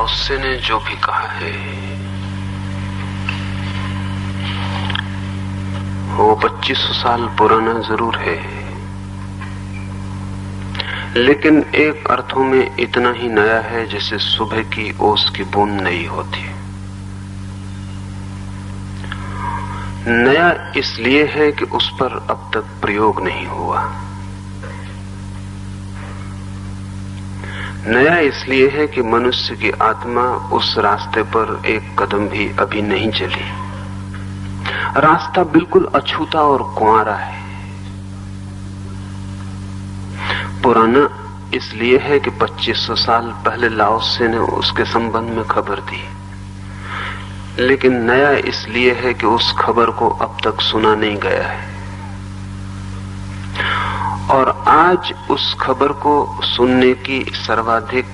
Laozi ने जो भी कहा है वो 2500 साल पुराना जरूर है, लेकिन एक अर्थों में इतना ही नया है जैसे सुबह की ओस की बूंद नई होती। नया इसलिए है कि उस पर अब तक प्रयोग नहीं हुआ। नया इसलिए है कि मनुष्य की आत्मा उस रास्ते पर एक कदम भी अभी नहीं चली। रास्ता बिल्कुल अछूता और कुंवारा है। पुराना इसलिए है कि 2500 साल पहले लाओत्से ने उसके संबंध में खबर दी, लेकिन नया इसलिए है कि उस खबर को अब तक सुना नहीं गया है और आज उस खबर को सुनने की सर्वाधिक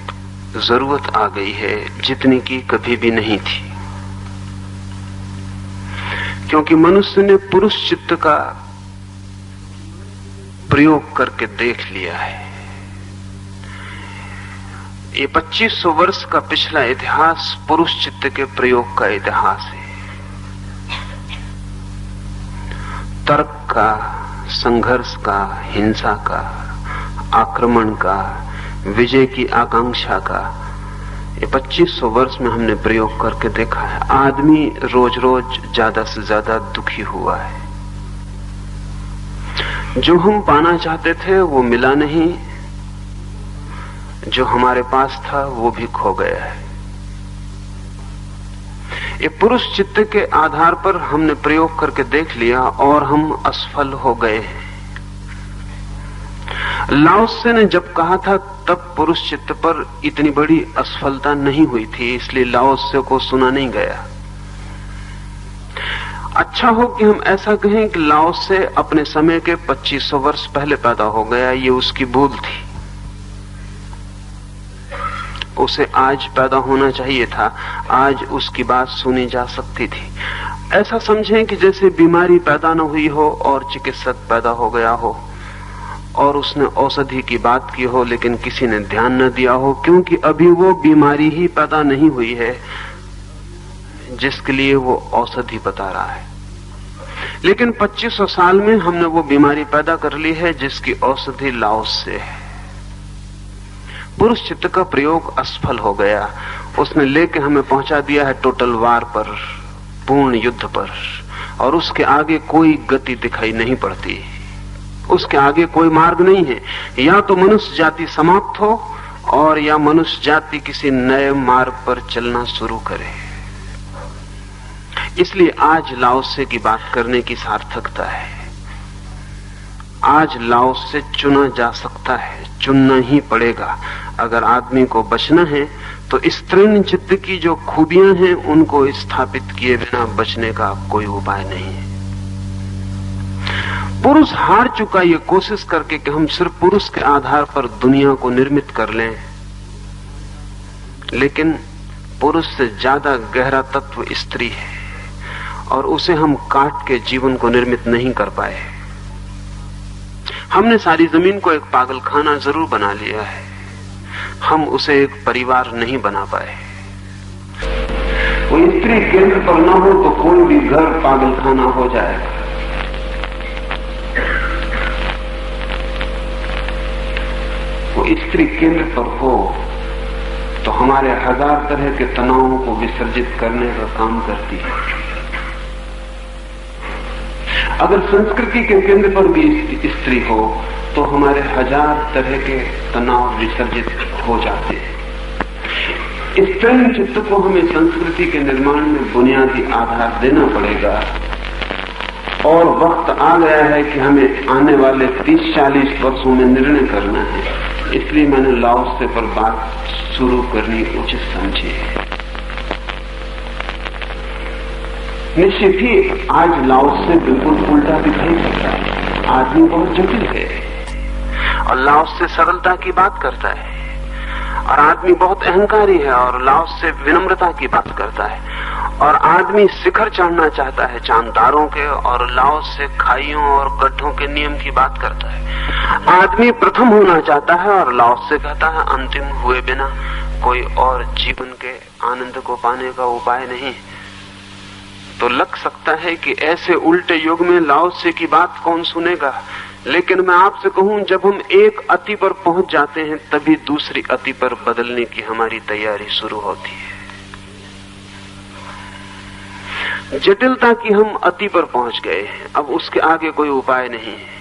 जरूरत आ गई है जितनी की कभी भी नहीं थी, क्योंकि मनुष्य ने पुरुष चित्त का प्रयोग करके देख लिया है। ये 2500 वर्ष का पिछला इतिहास पुरुष चित्त के प्रयोग का इतिहास है। तर्क का, संघर्ष का, हिंसा का, आक्रमण का, विजय की आकांक्षा का, ये 2500 वर्ष में हमने प्रयोग करके देखा है। आदमी रोज रोज ज्यादा से ज्यादा दुखी हुआ है। जो हम पाना चाहते थे वो मिला नहीं, जो हमारे पास था वो भी खो गया है। ये पुरुष चित्त के आधार पर हमने प्रयोग करके देख लिया और हम असफल हो गए हैं। लाओत्से ने जब कहा था तब पुरुष चित्त पर इतनी बड़ी असफलता नहीं हुई थी, इसलिए लाओत्से को सुना नहीं गया। अच्छा हो कि हम ऐसा कहें कि लाओत्से अपने समय के 2500 वर्ष पहले पैदा हो गया, ये उसकी भूल थी। उसे आज पैदा होना चाहिए था, आज उसकी बात सुनी जा सकती थी। ऐसा समझें कि जैसे बीमारी पैदा न हुई हो और चिकित्सक पैदा हो गया हो और उसने औषधि की बात की हो लेकिन किसी ने ध्यान न दिया हो, क्योंकि अभी वो बीमारी ही पैदा नहीं हुई है जिसके लिए वो औषधि बता रहा है। लेकिन 2500 साल में हमने वो बीमारी पैदा कर ली है जिसकी औषधि लाओत्से है। पुरुष चित्त का प्रयोग असफल हो गया। उसने लेके हमें पहुंचा दिया है टोटल वार पर, पूर्ण युद्ध पर, और उसके आगे कोई गति दिखाई नहीं पड़ती। उसके आगे कोई मार्ग नहीं है। या तो मनुष्य जाति समाप्त हो और या मनुष्य जाति किसी नए मार्ग पर चलना शुरू करे। इसलिए आज लाओत्से की बात करने की सार्थकता है। आज लाओत्से चुना जा सकता है, चुनना ही पड़ेगा। अगर आदमी को बचना है तो इस तृण चित्त की जो खूबियां हैं उनको स्थापित किए बिना बचने का कोई उपाय नहीं है। पुरुष हार चुका ये कोशिश करके कि हम सिर्फ पुरुष के आधार पर दुनिया को निर्मित कर लें, लेकिन पुरुष से ज्यादा गहरा तत्व स्त्री है और उसे हम काट के जीवन को निर्मित नहीं कर पाए। हमने सारी जमीन को एक पागलखाना जरूर बना लिया है, हम उसे एक परिवार नहीं बना पाए। वो स्त्री केंद्र पर न हो तो कोई भी घर पागलखाना हो जाएगा। वो स्त्री केंद्र पर हो तो हमारे 1000 तरह के तनावों को विसर्जित करने का काम करती है। अगर संस्कृति के केंद्र पर भी स्त्री हो तो हमारे 1000 तरह के तनाव विसर्जित हो जाते हैं। इस तृण चित्त को हमें संस्कृति के निर्माण में बुनियादी आधार देना पड़ेगा और वक्त आ गया है कि हमें आने वाले 30-40 वर्षों में निर्णय करना है। इसलिए मैंने लाओत्से पर बात शुरू करनी उचित समझी है। निश्चित ही आज लाओत्से बिल्कुल उल्टा दिखाई देता है। आदमी बहुत जटिल है और लाओत्से सरलता की बात करता है, और आदमी बहुत अहंकारी है और लाओत्से विनम्रता की बात करता है, और आदमी शिखर चढ़ना चाहता है चांदारों के और लाओत्से खाइयों और गड्ढों के नियम की बात करता है। आदमी प्रथम होना चाहता है और लाओत्से कहता है अंतिम हुए बिना कोई और जीवन के आनंद को पाने का उपाय नहीं, तो लग सकता है कि ऐसे उल्टे युग में लाओ से की बात कौन सुनेगा। लेकिन मैं आपसे कहूं, जब हम एक अति पर पहुंच जाते हैं तभी दूसरी अति पर बदलने की हमारी तैयारी शुरू होती है। जटिलता की हम अति पर पहुंच गए हैं, अब उसके आगे कोई उपाय नहीं है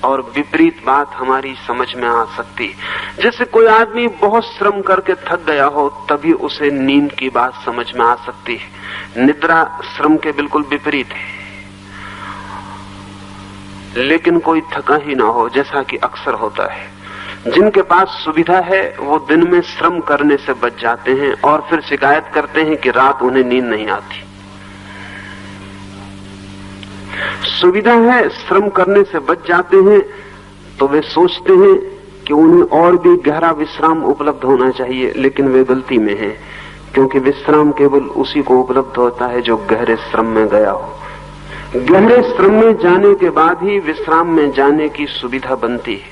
और विपरीत बात हमारी समझ में आ सकती। जैसे कोई आदमी बहुत श्रम करके थक गया हो, तभी उसे नींद की बात समझ में आ सकती है। निद्रा श्रम के बिल्कुल विपरीत है। लेकिन कोई थका ही ना हो, जैसा कि अक्सर होता है। जिनके पास सुविधा है वो दिन में श्रम करने से बच जाते हैं और फिर शिकायत करते हैं कि रात उन्हें नींद नहीं आती। सुविधा है, श्रम करने से बच जाते हैं, तो वे सोचते हैं कि उन्हें और भी गहरा विश्राम उपलब्ध होना चाहिए, लेकिन वे गलती में हैं, क्योंकि विश्राम केवल उसी को उपलब्ध होता है जो गहरे श्रम में गया हो। गहरे श्रम में जाने के बाद ही विश्राम में जाने की सुविधा बनती है,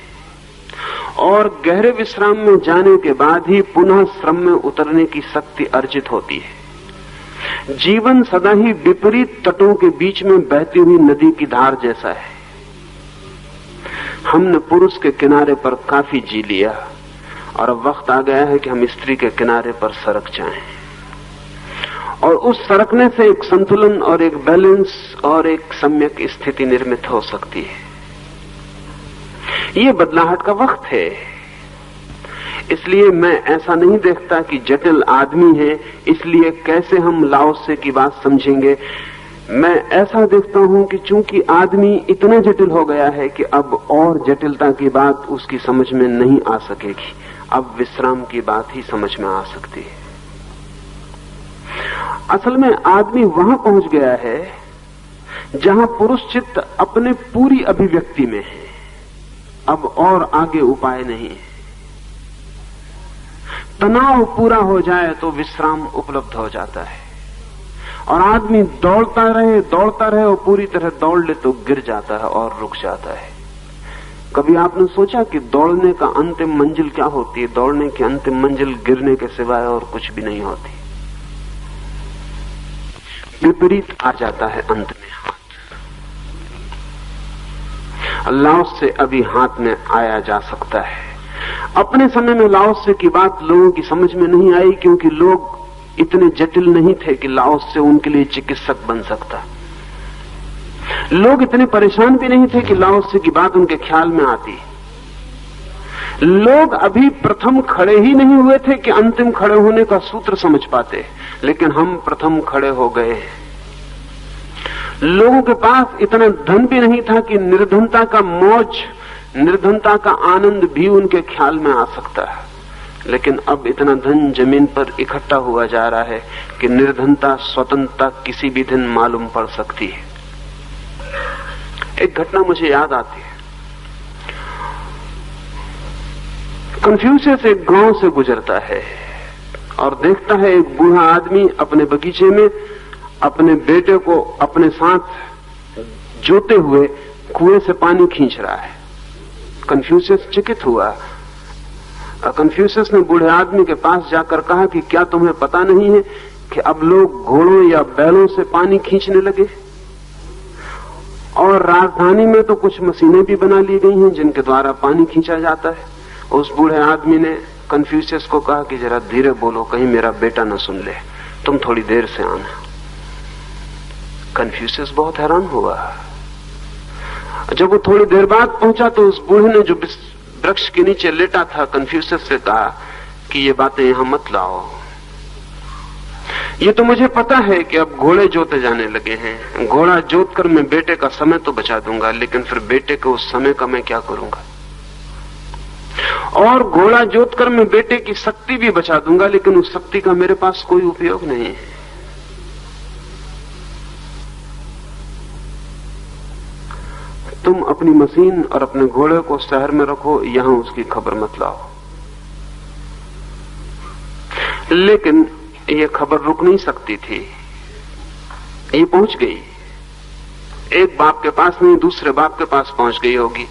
और गहरे विश्राम में जाने के बाद ही पुनः श्रम में उतरने की शक्ति अर्जित होती है। जीवन सदा ही विपरीत तटों के बीच में बहती हुई नदी की धार जैसा है। हमने पुरुष के किनारे पर काफी जी लिया और अब वक्त आ गया है कि हम स्त्री के किनारे पर सरक जाएं, और उस सरकने से एक संतुलन और एक बैलेंस और एक सम्यक स्थिति निर्मित हो सकती है। ये बदलाहट का वक्त है। इसलिए मैं ऐसा नहीं देखता कि जटिल आदमी है इसलिए कैसे हम लाओ से की बात समझेंगे। मैं ऐसा देखता हूं कि चूंकि आदमी इतना जटिल हो गया है कि अब और जटिलता की बात उसकी समझ में नहीं आ सकेगी, अब विश्राम की बात ही समझ में आ सकती है। असल में आदमी वहां पहुंच गया है जहां पुरुष चित्त अपने पूरी अभिव्यक्ति में है, अब और आगे उपाय नहीं है। तनाव पूरा हो जाए तो विश्राम उपलब्ध हो जाता है, और आदमी दौड़ता रहे और पूरी तरह दौड़ ले तो गिर जाता है और रुक जाता है। कभी आपने सोचा कि दौड़ने का अंतिम मंजिल क्या होती है? दौड़ने की अंतिम मंजिल गिरने के सिवाय और कुछ भी नहीं होती। विपरीत आ जाता है अंत में हाथ। लाओस से अभी हाथ में आया जा सकता है। अपने समय में लाओस से की बात लोगों की समझ में नहीं आई, क्योंकि लोग इतने जटिल नहीं थे कि लाओस से उनके लिए चिकित्सक बन सकता। लोग इतने परेशान भी नहीं थे कि लाओस से की बात उनके ख्याल में आती। लोग अभी प्रथम खड़े ही नहीं हुए थे कि अंतिम खड़े होने का सूत्र समझ पाते, लेकिन हम प्रथम खड़े हो गए। लोगों के पास इतना धन भी नहीं था कि निर्धनता का मौज, निर्धनता का आनंद भी उनके ख्याल में आ सकता है, लेकिन अब इतना धन जमीन पर इकट्ठा हुआ जा रहा है कि निर्धनता, स्वतंत्रता किसी भी दिन मालूम पड़ सकती है। एक घटना मुझे याद आती है। कन्फ्यूशियस एक गांव से गुजरता है और देखता है एक बूढ़ा आदमी अपने बगीचे में अपने बेटे को अपने साथ जोते हुए कुएं से पानी खींच रहा है। कन्फ्यूशियस चकित हुआ। कन्फ्यूशियस ने बूढ़े आदमी के पास जाकर कहा कि क्या तुम्हें पता नहीं है कि अब लोग घोड़ों या बैलों से पानी खींचने लगे, और राजधानी में तो कुछ मशीनें भी बना ली गई हैं जिनके द्वारा पानी खींचा जाता है। उस बूढ़े आदमी ने कन्फ्यूशियस को कहा कि जरा धीरे बोलो, कहीं मेरा बेटा न सुन ले, तुम थोड़ी देर से आना। कन्फ्यूशियस बहुत हैरान हुआ। जब वो थोड़ी देर बाद पहुंचा तो उस बूढ़े ने, जो वृक्ष के नीचे लेटा था, कन्फ्यूशियस से कहा कि ये बातें यहां मत लाओ। ये तो मुझे पता है कि अब घोड़े जोते जाने लगे हैं। घोड़ा जोतकर मैं बेटे का समय तो बचा दूंगा, लेकिन फिर बेटे के उस समय का मैं क्या करूंगा? और घोड़ा जोतकर मैं बेटे की शक्ति भी बचा दूंगा, लेकिन उस शक्ति का मेरे पास कोई उपयोग नहीं है। तुम अपनी मशीन और अपने घोड़े को शहर में रखो, यहां उसकी खबर मत लाओ। लेकिन ये खबर रुक नहीं सकती थी। ये पहुंच गई। एक बाप के पास नहीं, दूसरे बाप के पास पहुंच गई होगी,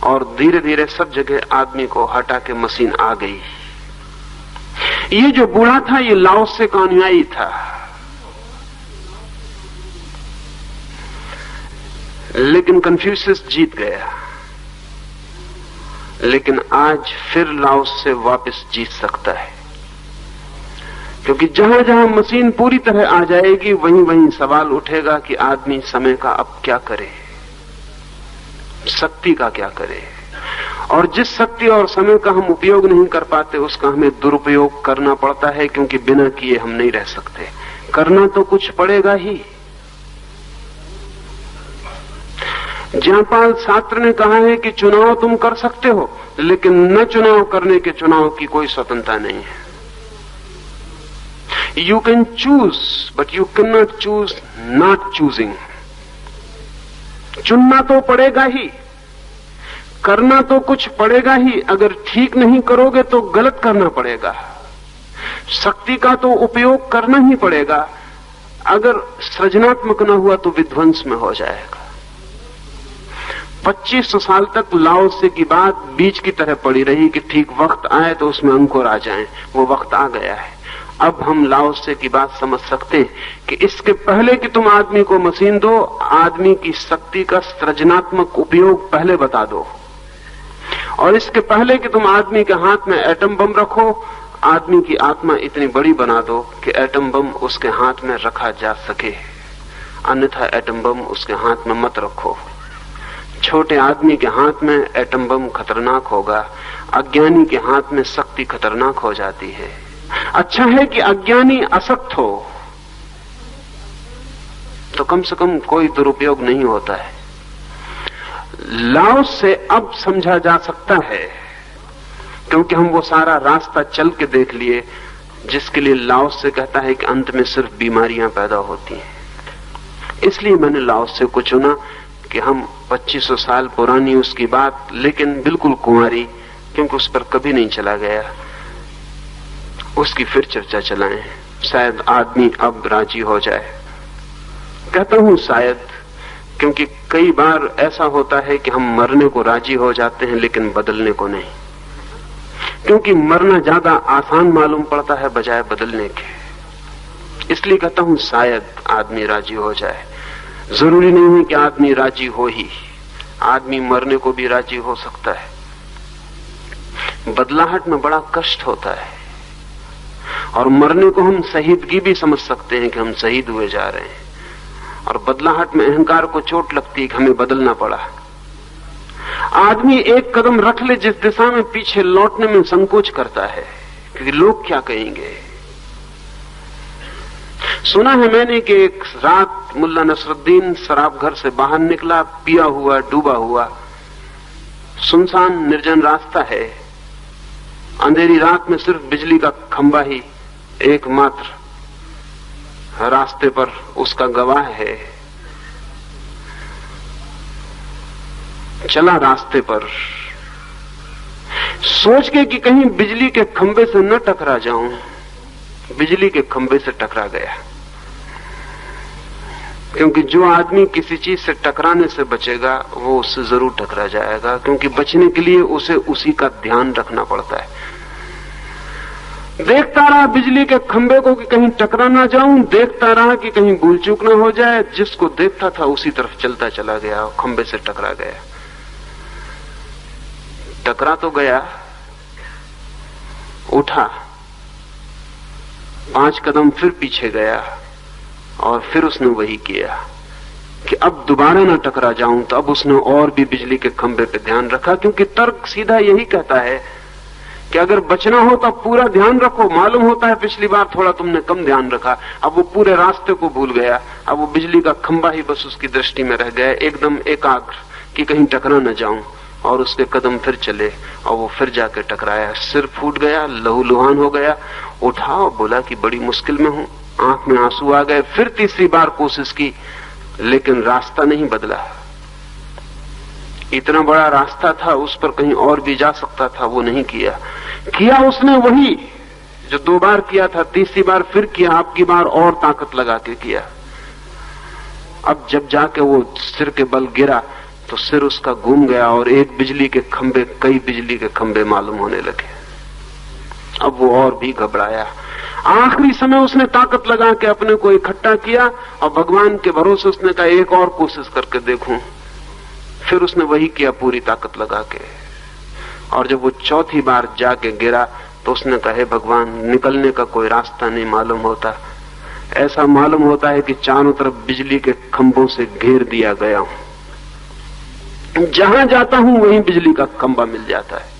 और धीरे धीरे सब जगह आदमी को हटा के मशीन आ गई। ये जो बूढ़ा था ये लाओत्से का अनुयायी था, लेकिन कन्फ्यूशियस जीत गया। लेकिन आज फिर लाओत्से वापस जीत सकता है, क्योंकि जहां जहां मशीन पूरी तरह आ जाएगी वहीं वहीं सवाल उठेगा कि आदमी समय का अब क्या करे, शक्ति का क्या करे। और जिस शक्ति और समय का हम उपयोग नहीं कर पाते उसका हमें दुरुपयोग करना पड़ता है, क्योंकि बिना किए हम नहीं रह सकते। करना तो कुछ पड़ेगा ही। जयपाल सार्त्रे ने कहा है कि चुनाव तुम कर सकते हो, लेकिन न चुनाव करने के चुनाव की कोई स्वतंत्रता नहीं है। You can choose but you can not choose not choosing. चुनना तो पड़ेगा ही, करना तो कुछ पड़ेगा ही। अगर ठीक नहीं करोगे तो गलत करना पड़ेगा। शक्ति का तो उपयोग करना ही पड़ेगा। अगर सृजनात्मक न हुआ तो विध्वंस में हो जाएगा। 2500 साल तक लाओत्से की बात बीज की तरह पड़ी रही कि ठीक वक्त आए तो उसमें अंकुर आ जाएं। वो वक्त आ गया है। अब हम लाओत्से की बात समझ सकते हैं कि इसके पहले कि तुम आदमी को मशीन दो, आदमी की शक्ति का सृजनात्मक उपयोग पहले बता दो। और इसके पहले कि तुम आदमी के हाथ में एटम बम रखो, आदमी की आत्मा इतनी बड़ी बना दो कि एटम बम उसके हाथ में रखा जा सके। अन्यथा एटम बम उसके हाथ में मत रखो। छोटे आदमी के हाथ में एटम बम खतरनाक होगा, अज्ञानी के हाथ में शक्ति खतरनाक हो जाती है। अच्छा है कि अज्ञानी असक्त हो, तो कम से कम कोई दुरुपयोग नहीं होता है। लाओत्से अब समझा जा सकता है, क्योंकि हम वो सारा रास्ता चल के देख लिए जिसके लिए लाओत्से कहता है कि अंत में सिर्फ बीमारियां पैदा होती हैं। इसलिए मैंने लाओत्से को चुना कि हम 2500 साल पुरानी उसकी बात, लेकिन बिल्कुल कुंवारी, क्योंकि उस पर कभी नहीं चला गया, उसकी फिर चर्चा चलाएं। शायद आदमी अब राजी हो जाए। कहता हूं शायद, क्योंकि कई बार ऐसा होता है कि हम मरने को राजी हो जाते हैं लेकिन बदलने को नहीं, क्योंकि मरना ज्यादा आसान मालूम पड़ता है बजाय बदलने के। इसलिए कहता हूं शायद आदमी राजी हो जाए। जरूरी नहीं है कि आदमी राजी हो ही, आदमी मरने को भी राजी हो सकता है। बदलाहट में बड़ा कष्ट होता है, और मरने को हम शहीदगी भी समझ सकते हैं कि हम शहीद हुए जा रहे हैं। और बदलाहट में अहंकार को चोट लगती है कि हमें बदलना पड़ा। आदमी एक कदम रख ले जिस दिशा में, पीछे लौटने में संकोच करता है, क्योंकि लोग क्या कहेंगे। सुना है मैंने कि एक रात मुल्ला नसरुद्दीन शराब घर से बाहर निकला, पिया हुआ, डूबा हुआ। सुनसान निर्जन रास्ता है, अंधेरी रात में सिर्फ बिजली का खंभा ही एकमात्र रास्ते पर उसका गवाह है। चला रास्ते पर सोच के कि कहीं बिजली के खंभे से न टकरा जाऊं। बिजली के खंभे से टकरा गया, क्योंकि जो आदमी किसी चीज से टकराने से बचेगा वो उससे जरूर टकरा जाएगा, क्योंकि बचने के लिए उसे उसी का ध्यान रखना पड़ता है। देखता रहा बिजली के खंभे को कि कहीं टकरा ना जाऊं, देखता रहा कि कहीं भूल चूक ना हो जाए। जिसको देखता था उसी तरफ चलता चला गया और खंभे से टकरा गया। टकरा तो गया, उठा, 5 कदम फिर पीछे गया, और फिर उसने वही किया कि अब दोबारा ना टकरा जाऊं। तो अब उसने और भी बिजली के खंभे पे ध्यान रखा, क्योंकि तर्क सीधा यही कहता है कि अगर बचना हो तो पूरा ध्यान रखो। मालूम होता है पिछली बार थोड़ा तुमने कम ध्यान रखा। अब वो पूरे रास्ते को भूल गया, अब वो बिजली का खंभा ही बस उसकी दृष्टि में रह गया, एकदम एकाग्र कि कहीं टकरा न जाऊं। और उसके कदम फिर चले और वो फिर जाकर टकराया, सिर फूट गया, लहूलुहान हो गया। उठा और बोला कि बड़ी मुश्किल में हूं, आंख में आंसू आ गए। फिर तीसरी बार कोशिश की, लेकिन रास्ता नहीं बदला। इतना बड़ा रास्ता था, उस पर कहीं और भी जा सकता था, वो नहीं किया उसने वही जो 2 बार किया था। तीसरी बार फिर किया, अब की बार और ताकत लगा के किया। अब जब जाके वो सिर के बल गिरा तो सिर उसका घूम गया और एक बिजली के खंभे कई बिजली के खंभे मालूम होने लगे। अब वो और भी घबराया। आखिरी समय उसने ताकत लगा के अपने को इकट्ठा किया और भगवान के भरोसे उसने कहा एक और कोशिश करके देखूं। फिर उसने वही किया पूरी ताकत लगा के, और जब वो चौथी बार जाके गिरा तो उसने कहा, हे भगवान, निकलने का कोई रास्ता नहीं मालूम होता। ऐसा मालूम होता है कि चारों तरफ बिजली के खंभों से घेर दिया गया हूं, जहां जाता हूं वहीं बिजली का खंभा मिल जाता है।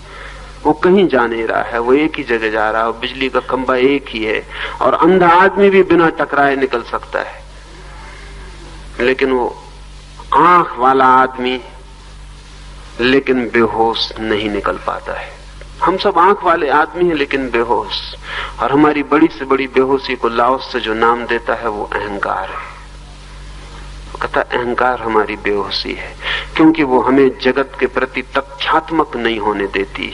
वो कहीं जा नहीं रहा है, वो एक ही जगह जा रहा है, और बिजली का खंभा एक ही है, और अंधा आदमी भी बिना टकराए निकल सकता है, लेकिन वो आंख वाला आदमी लेकिन बेहोश नहीं निकल पाता है। हम सब आंख वाले आदमी हैं लेकिन बेहोश, और हमारी बड़ी से बड़ी बेहोशी को लाओस से जो नाम देता है वो अहंकार है। वो कहता अहंकार हमारी बेहोशी है, क्योंकि वो हमें जगत के प्रति तथ्यात्मक नहीं होने देती।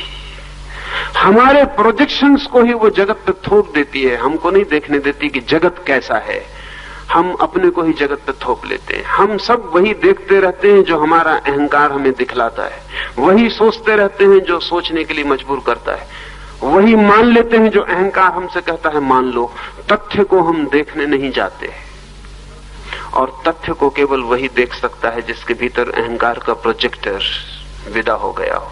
हमारे प्रोजेक्शंस को ही वो जगत पे थोप देती है, हमको नहीं देखने देती कि जगत कैसा है। हम अपने को ही जगत पे थोप लेते हैं। हम सब वही देखते रहते हैं जो हमारा अहंकार हमें दिखलाता है, वही सोचते रहते हैं जो सोचने के लिए मजबूर करता है, वही मान लेते हैं जो अहंकार हमसे कहता है मान लो। तथ्य को हम देखने नहीं जाते, और तथ्य को केवल वही देख सकता है जिसके भीतर अहंकार का प्रोजेक्टर विदा हो गया हो।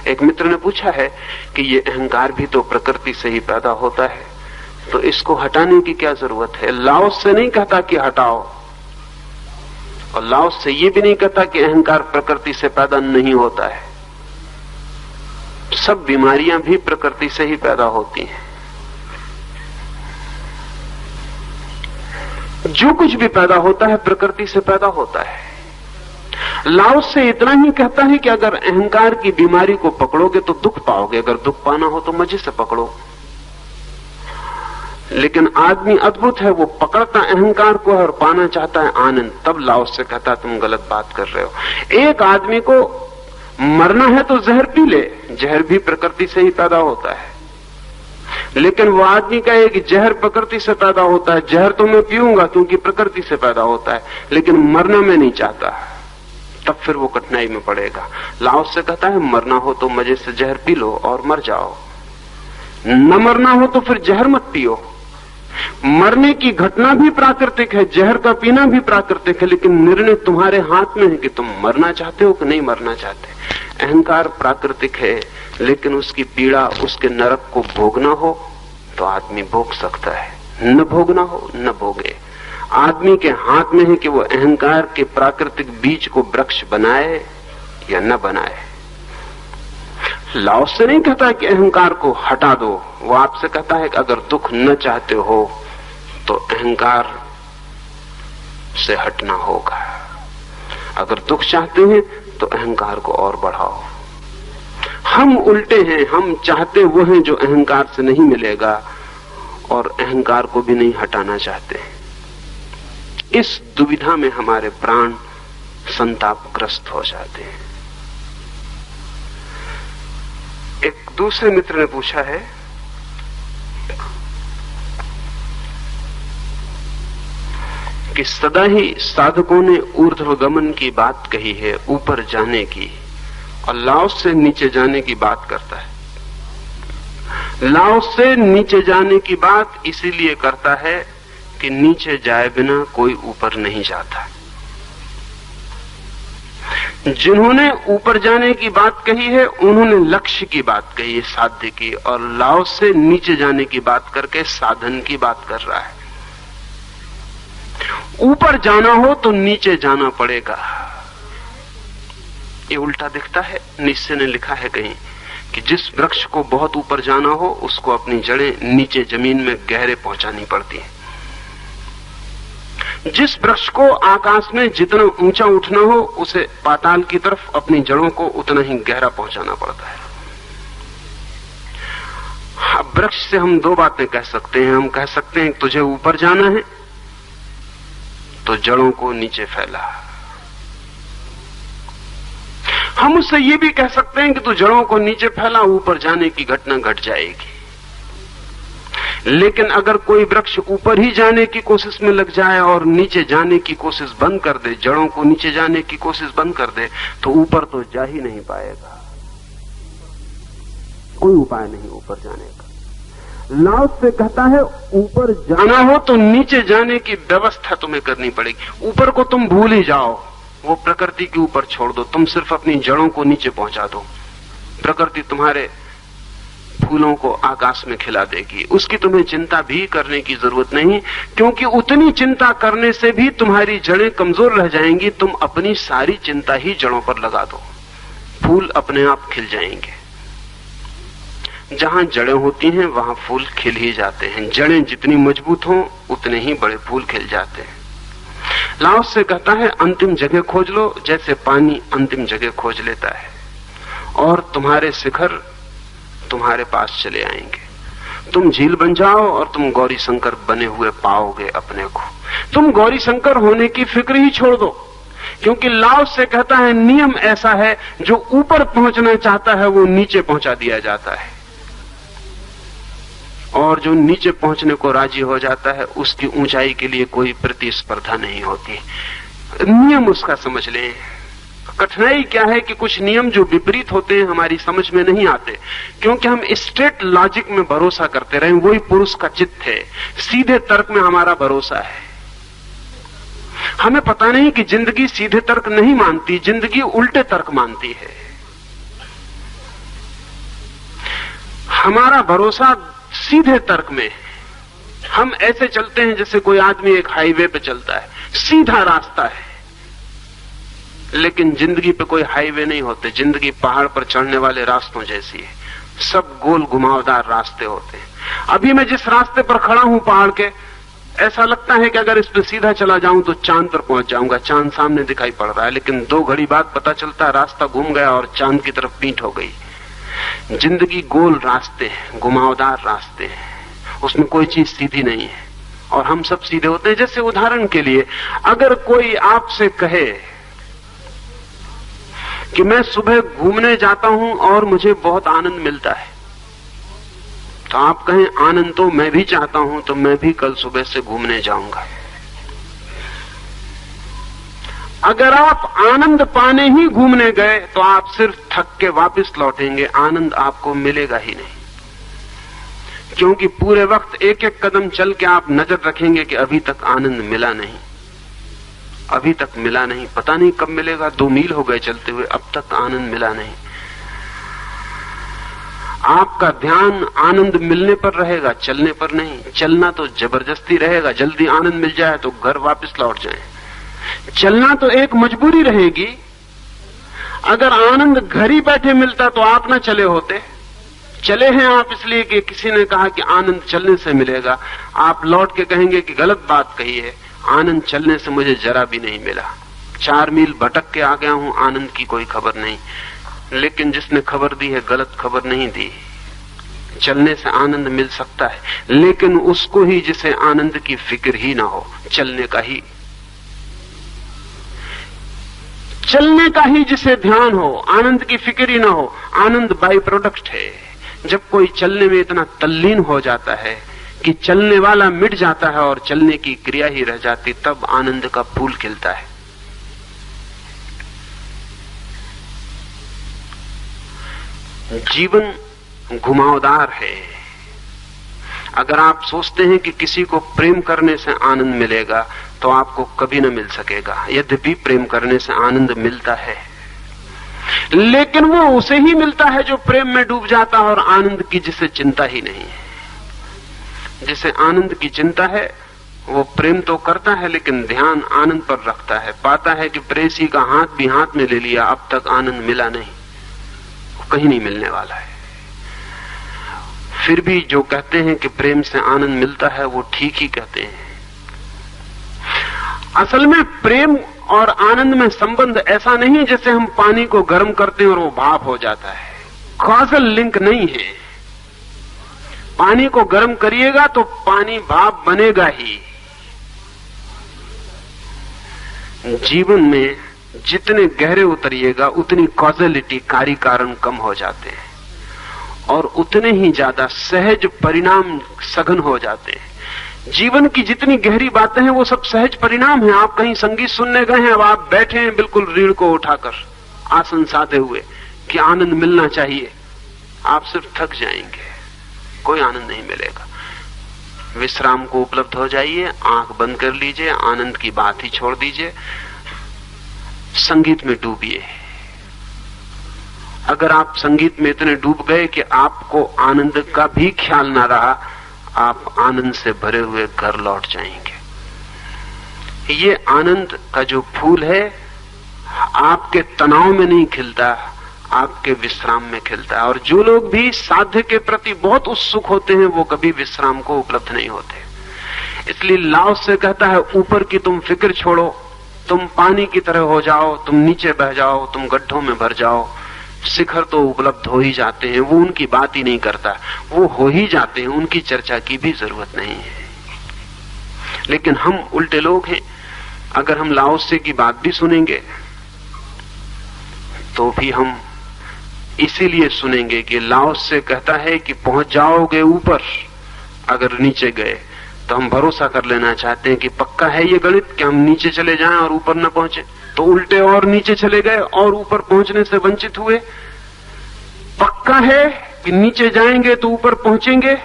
एक मित्र ने पूछा है कि ये अहंकार भी तो प्रकृति से ही पैदा होता है, तो इसको हटाने की क्या जरूरत है? लाओस से नहीं कहता कि हटाओ, और लाओस से ये भी नहीं कहता कि अहंकार प्रकृति से पैदा नहीं होता है। सब बीमारियां भी प्रकृति से ही पैदा होती हैं। जो कुछ भी पैदा होता है प्रकृति से पैदा होता है। लाओस से इतना ही कहता है कि अगर अहंकार की बीमारी को पकड़ोगे तो दुख पाओगे, अगर दुख पाना हो तो मजे से पकड़ो। लेकिन आदमी अद्भुत है, वो पकड़ता अहंकार को और पाना चाहता है आनंद। तब लाओस से कहता तुम गलत बात कर रहे हो। एक आदमी को मरना है तो जहर पी ले, जहर भी प्रकृति से ही पैदा होता है। लेकिन वो आदमी कहे कि जहर प्रकृति से पैदा होता है, जहर तो मैं पीऊंगा क्योंकि प्रकृति से पैदा होता है, लेकिन मरना मैं नहीं चाहता, तब फिर वो कठिनाई में पड़ेगा। लाओस से कहता है मरना हो तो मजे से जहर पी लो और मर जाओ, न मरना हो तो फिर जहर मत पियो। मरने की घटना भी प्राकृतिक है, जहर का पीना भी प्राकृतिक है, लेकिन निर्णय तुम्हारे हाथ में है कि तुम मरना चाहते हो कि नहीं मरना चाहते। अहंकार प्राकृतिक है, लेकिन उसकी पीड़ा, उसके नरक को भोगना हो तो आदमी भोग सकता है, न भोगना हो न भोगे। आदमी के हाथ में है कि वो अहंकार के प्राकृतिक बीज को वृक्ष बनाए या न बनाए। लाओस से नहीं कहता कि अहंकार को हटा दो, वो आपसे कहता है कि अगर दुख न चाहते हो तो अहंकार से हटना होगा, अगर दुख चाहते हैं तो अहंकार को और बढ़ाओ। हम उल्टे हैं, हम चाहते वो हैं जो अहंकार से नहीं मिलेगा, और अहंकार को भी नहीं हटाना चाहते। इस दुविधा में हमारे प्राण संतापग्रस्त हो जाते हैं। एक दूसरे मित्र ने पूछा है कि सदा ही साधकों ने ऊर्ध्वगमन की बात कही है, ऊपर जाने की, और लाओस से नीचे जाने की बात करता है। लाओस से नीचे जाने की बात इसीलिए करता है कि नीचे जाए बिना कोई ऊपर नहीं जाता। जिन्होंने ऊपर जाने की बात कही है उन्होंने लक्ष्य की बात कही है, साध्य की, और लाओस से नीचे जाने की बात करके साधन की बात कर रहा है। ऊपर जाना हो तो नीचे जाना पड़ेगा। ये उल्टा दिखता है। निश्चय ने लिखा है कहीं कि जिस वृक्ष को बहुत ऊपर जाना हो उसको अपनी जड़ें नीचे जमीन में गहरे पहुंचानी पड़ती हैं। जिस वृक्ष को आकाश में जितना ऊंचा उठना हो उसे पाताल की तरफ अपनी जड़ों को उतना ही गहरा पहुंचाना पड़ता है। वृक्ष से हम दो बातें कह सकते हैं। हम कह सकते हैं तुझे ऊपर जाना है तो जड़ों को नीचे फैला। हम उससे ये भी कह सकते हैं कि तू जड़ों को नीचे फैला, ऊपर जाने की घटना घट जाएगी। लेकिन अगर कोई वृक्ष ऊपर ही जाने की कोशिश में लग जाए और नीचे जाने की कोशिश बंद कर दे, जड़ों को नीचे जाने की कोशिश बंद कर दे, तो ऊपर तो जा ही नहीं पाएगा। कोई उपाय नहीं ऊपर जाने का। लाओ से कहता है ऊपर जाना हो तो नीचे जाने की व्यवस्था तुम्हें करनी पड़ेगी। ऊपर को तुम भूल ही जाओ, वो प्रकृति के ऊपर छोड़ दो, तुम सिर्फ अपनी जड़ों को नीचे पहुंचा दो। प्रकृति तुम्हारे फूलों को आकाश में खिला देगी, उसकी तुम्हें चिंता भी करने की जरूरत नहीं, क्योंकि उतनी चिंता करने से भी तुम्हारी जड़ें कमजोर रह जाएंगी। तुम अपनी सारी चिंता ही जड़ों पर लगा दो, फूल अपने आप खिल जाएंगे। जहां जड़ें होती हैं वहां फूल खिल ही जाते हैं। जड़ें जितनी मजबूत हों उतने ही बड़े फूल खिल जाते हैं। लाओस से कहता है अंतिम जगह खोज लो, जैसे पानी अंतिम जगह खोज लेता है, और तुम्हारे शिखर तुम्हारे पास चले आएंगे। तुम झील बन जाओ और तुम गौरी शंकर बने हुए पाओगे अपने को। तुम गौरी शंकर होने की फिक्र ही छोड़ दो, क्योंकि लाओस से कहता है नियम ऐसा है, जो ऊपर पहुंचना चाहता है वो नीचे पहुंचा दिया जाता है, और जो नीचे पहुंचने को राजी हो जाता है उसकी ऊंचाई के लिए कोई प्रतिस्पर्धा नहीं होती। नियम उसका समझ लें। कठिनाई क्या है कि कुछ नियम जो विपरीत होते हैं हमारी समझ में नहीं आते, क्योंकि हम स्ट्रेट लॉजिक में भरोसा करते रहे। वही पुरुष का चित्त है, सीधे तर्क में हमारा भरोसा है। हमें पता नहीं कि जिंदगी सीधे तर्क नहीं मानती, जिंदगी उल्टे तर्क मानती है। हमारा भरोसा सीधे तर्क में। हम ऐसे चलते हैं जैसे कोई आदमी एक हाईवे पे चलता है, सीधा रास्ता है, लेकिन जिंदगी पे कोई हाईवे नहीं होते। जिंदगी पहाड़ पर चढ़ने वाले रास्तों जैसी है, सब गोल घुमावदार रास्ते होते हैं। अभी मैं जिस रास्ते पर खड़ा हूं पहाड़ के, ऐसा लगता है कि अगर इस पे सीधा चला जाऊं तो चांद पर पहुंच जाऊंगा, चांद सामने दिखाई पड़ रहा है, लेकिन 2 घड़ी बाद पता चलता है रास्ता घूम गया और चांद की तरफ पीठ हो गई। जिंदगी गोल रास्ते हैं, घुमावदार रास्ते हैं, उसमें कोई चीज सीधी नहीं है, और हम सब सीधे होते हैं। जैसे उदाहरण के लिए, अगर कोई आपसे कहे कि मैं सुबह घूमने जाता हूं और मुझे बहुत आनंद मिलता है, तो आप कहें आनंद तो मैं भी चाहता हूं, तो मैं भी कल सुबह से घूमने जाऊंगा। अगर आप आनंद पाने ही घूमने गए तो आप सिर्फ थक के वापस लौटेंगे, आनंद आपको मिलेगा ही नहीं, क्योंकि पूरे वक्त एक एक कदम चल के आप नजर रखेंगे कि अभी तक आनंद मिला नहीं, अभी तक मिला नहीं, पता नहीं कब मिलेगा। 2 मील हो गए चलते हुए, अब तक आनंद मिला नहीं। आपका ध्यान आनंद मिलने पर रहेगा, चलने पर नहीं। चलना तो जबरदस्ती रहेगा, जल्दी आनंद मिल जाए तो घर वापस लौट जाए। चलना तो एक मजबूरी रहेगी। अगर आनंद घर ही बैठे मिलता तो आप न चले होते। चले हैं आप इसलिए कि किसी ने कहा कि आनंद चलने से मिलेगा। आप लौट के कहेंगे कि गलत बात कही है, आनंद चलने से मुझे जरा भी नहीं मिला। 4 मील भटक के आ गया हूं, आनंद की कोई खबर नहीं। लेकिन जिसने खबर दी है गलत खबर नहीं दी। चलने से आनंद मिल सकता है, लेकिन उसको ही जिसे आनंद की फिक्र ही ना हो, चलने का ही जिसे ध्यान हो, आनंद की फिक्र ही ना हो। आनंद बाई प्रोडक्ट है। जब कोई चलने में इतना तल्लीन हो जाता है कि चलने वाला मिट जाता है और चलने की क्रिया ही रह जाती, तब आनंद का फूल खिलता है। जीवन घुमावदार है। अगर आप सोचते हैं कि किसी को प्रेम करने से आनंद मिलेगा, तो आपको कभी न मिल सकेगा। यद्यपि प्रेम करने से आनंद मिलता है, लेकिन वो उसे ही मिलता है जो प्रेम में डूब जाता है, और आनंद की जिसे चिंता ही नहीं है। जिसे आनंद की चिंता है वो प्रेम तो करता है, लेकिन ध्यान आनंद पर रखता है। पाता है कि प्रेसी का हाथ भी हाथ में ले लिया, अब तक आनंद मिला नहीं, कहीं नहीं मिलने वाला है। फिर भी जो कहते हैं कि प्रेम से आनंद मिलता है, वो ठीक ही कहते हैं। असल में प्रेम और आनंद में संबंध ऐसा नहीं जैसे हम पानी को गर्म करते हैं और वो भाप हो जाता है। कॉजल लिंक नहीं है। पानी को गर्म करिएगा तो पानी भाप बनेगा ही। जीवन में जितने गहरे उतरिएगा उतनी कॉजलिटी, कार्य कारण कम हो जाते हैं, और उतने ही ज्यादा सहज परिणाम सघन हो जाते हैं। जीवन की जितनी गहरी बातें हैं वो सब सहज परिणाम हैं। आप कहीं संगीत सुनने गए हैं, अब आप बैठे हैं बिल्कुल रीढ़ को उठाकर, आसन साधे हुए कि आनंद मिलना चाहिए, आप सिर्फ थक जाएंगे। कोई आनंद नहीं मिलेगा। विश्राम को उपलब्ध हो जाइए, आंख बंद कर लीजिए, आनंद की बात ही छोड़ दीजिए, संगीत में डूबिए। अगर आप संगीत में इतने डूब गए कि आपको आनंद का भी ख्याल ना रहा, आप आनंद से भरे हुए घर लौट जाएंगे। ये आनंद का जो फूल है आपके तनाव में नहीं खिलता, आपके विश्राम में खिलता है। और जो लोग भी साध्य के प्रति बहुत उत्सुक होते हैं वो कभी विश्राम को उपलब्ध नहीं होते। इसलिए लाओ से कहता है, ऊपर की तुम फिक्र छोड़ो, तुम पानी की तरह हो जाओ, तुम नीचे बह जाओ, तुम गड्ढों में भर जाओ। शिखर तो उपलब्ध हो ही जाते हैं, वो उनकी बात ही नहीं करता, वो हो ही जाते हैं, उनकी चर्चा की भी जरूरत नहीं है। लेकिन हम उल्टे लोग हैं, अगर हम लाओ से की बात भी सुनेंगे तो भी हम इसीलिए सुनेंगे कि लाओ से कहता है कि पहुंच जाओगे ऊपर। अगर नीचे गए तो हम भरोसा कर लेना चाहते हैं कि पक्का है ये गणित कि हम नीचे चले जाएं और ऊपर न पहुंचे, तो उल्टे और नीचे चले गए और ऊपर पहुंचने से वंचित हुए। पक्का है कि नीचे जाएंगे तो ऊपर पहुंचेंगे,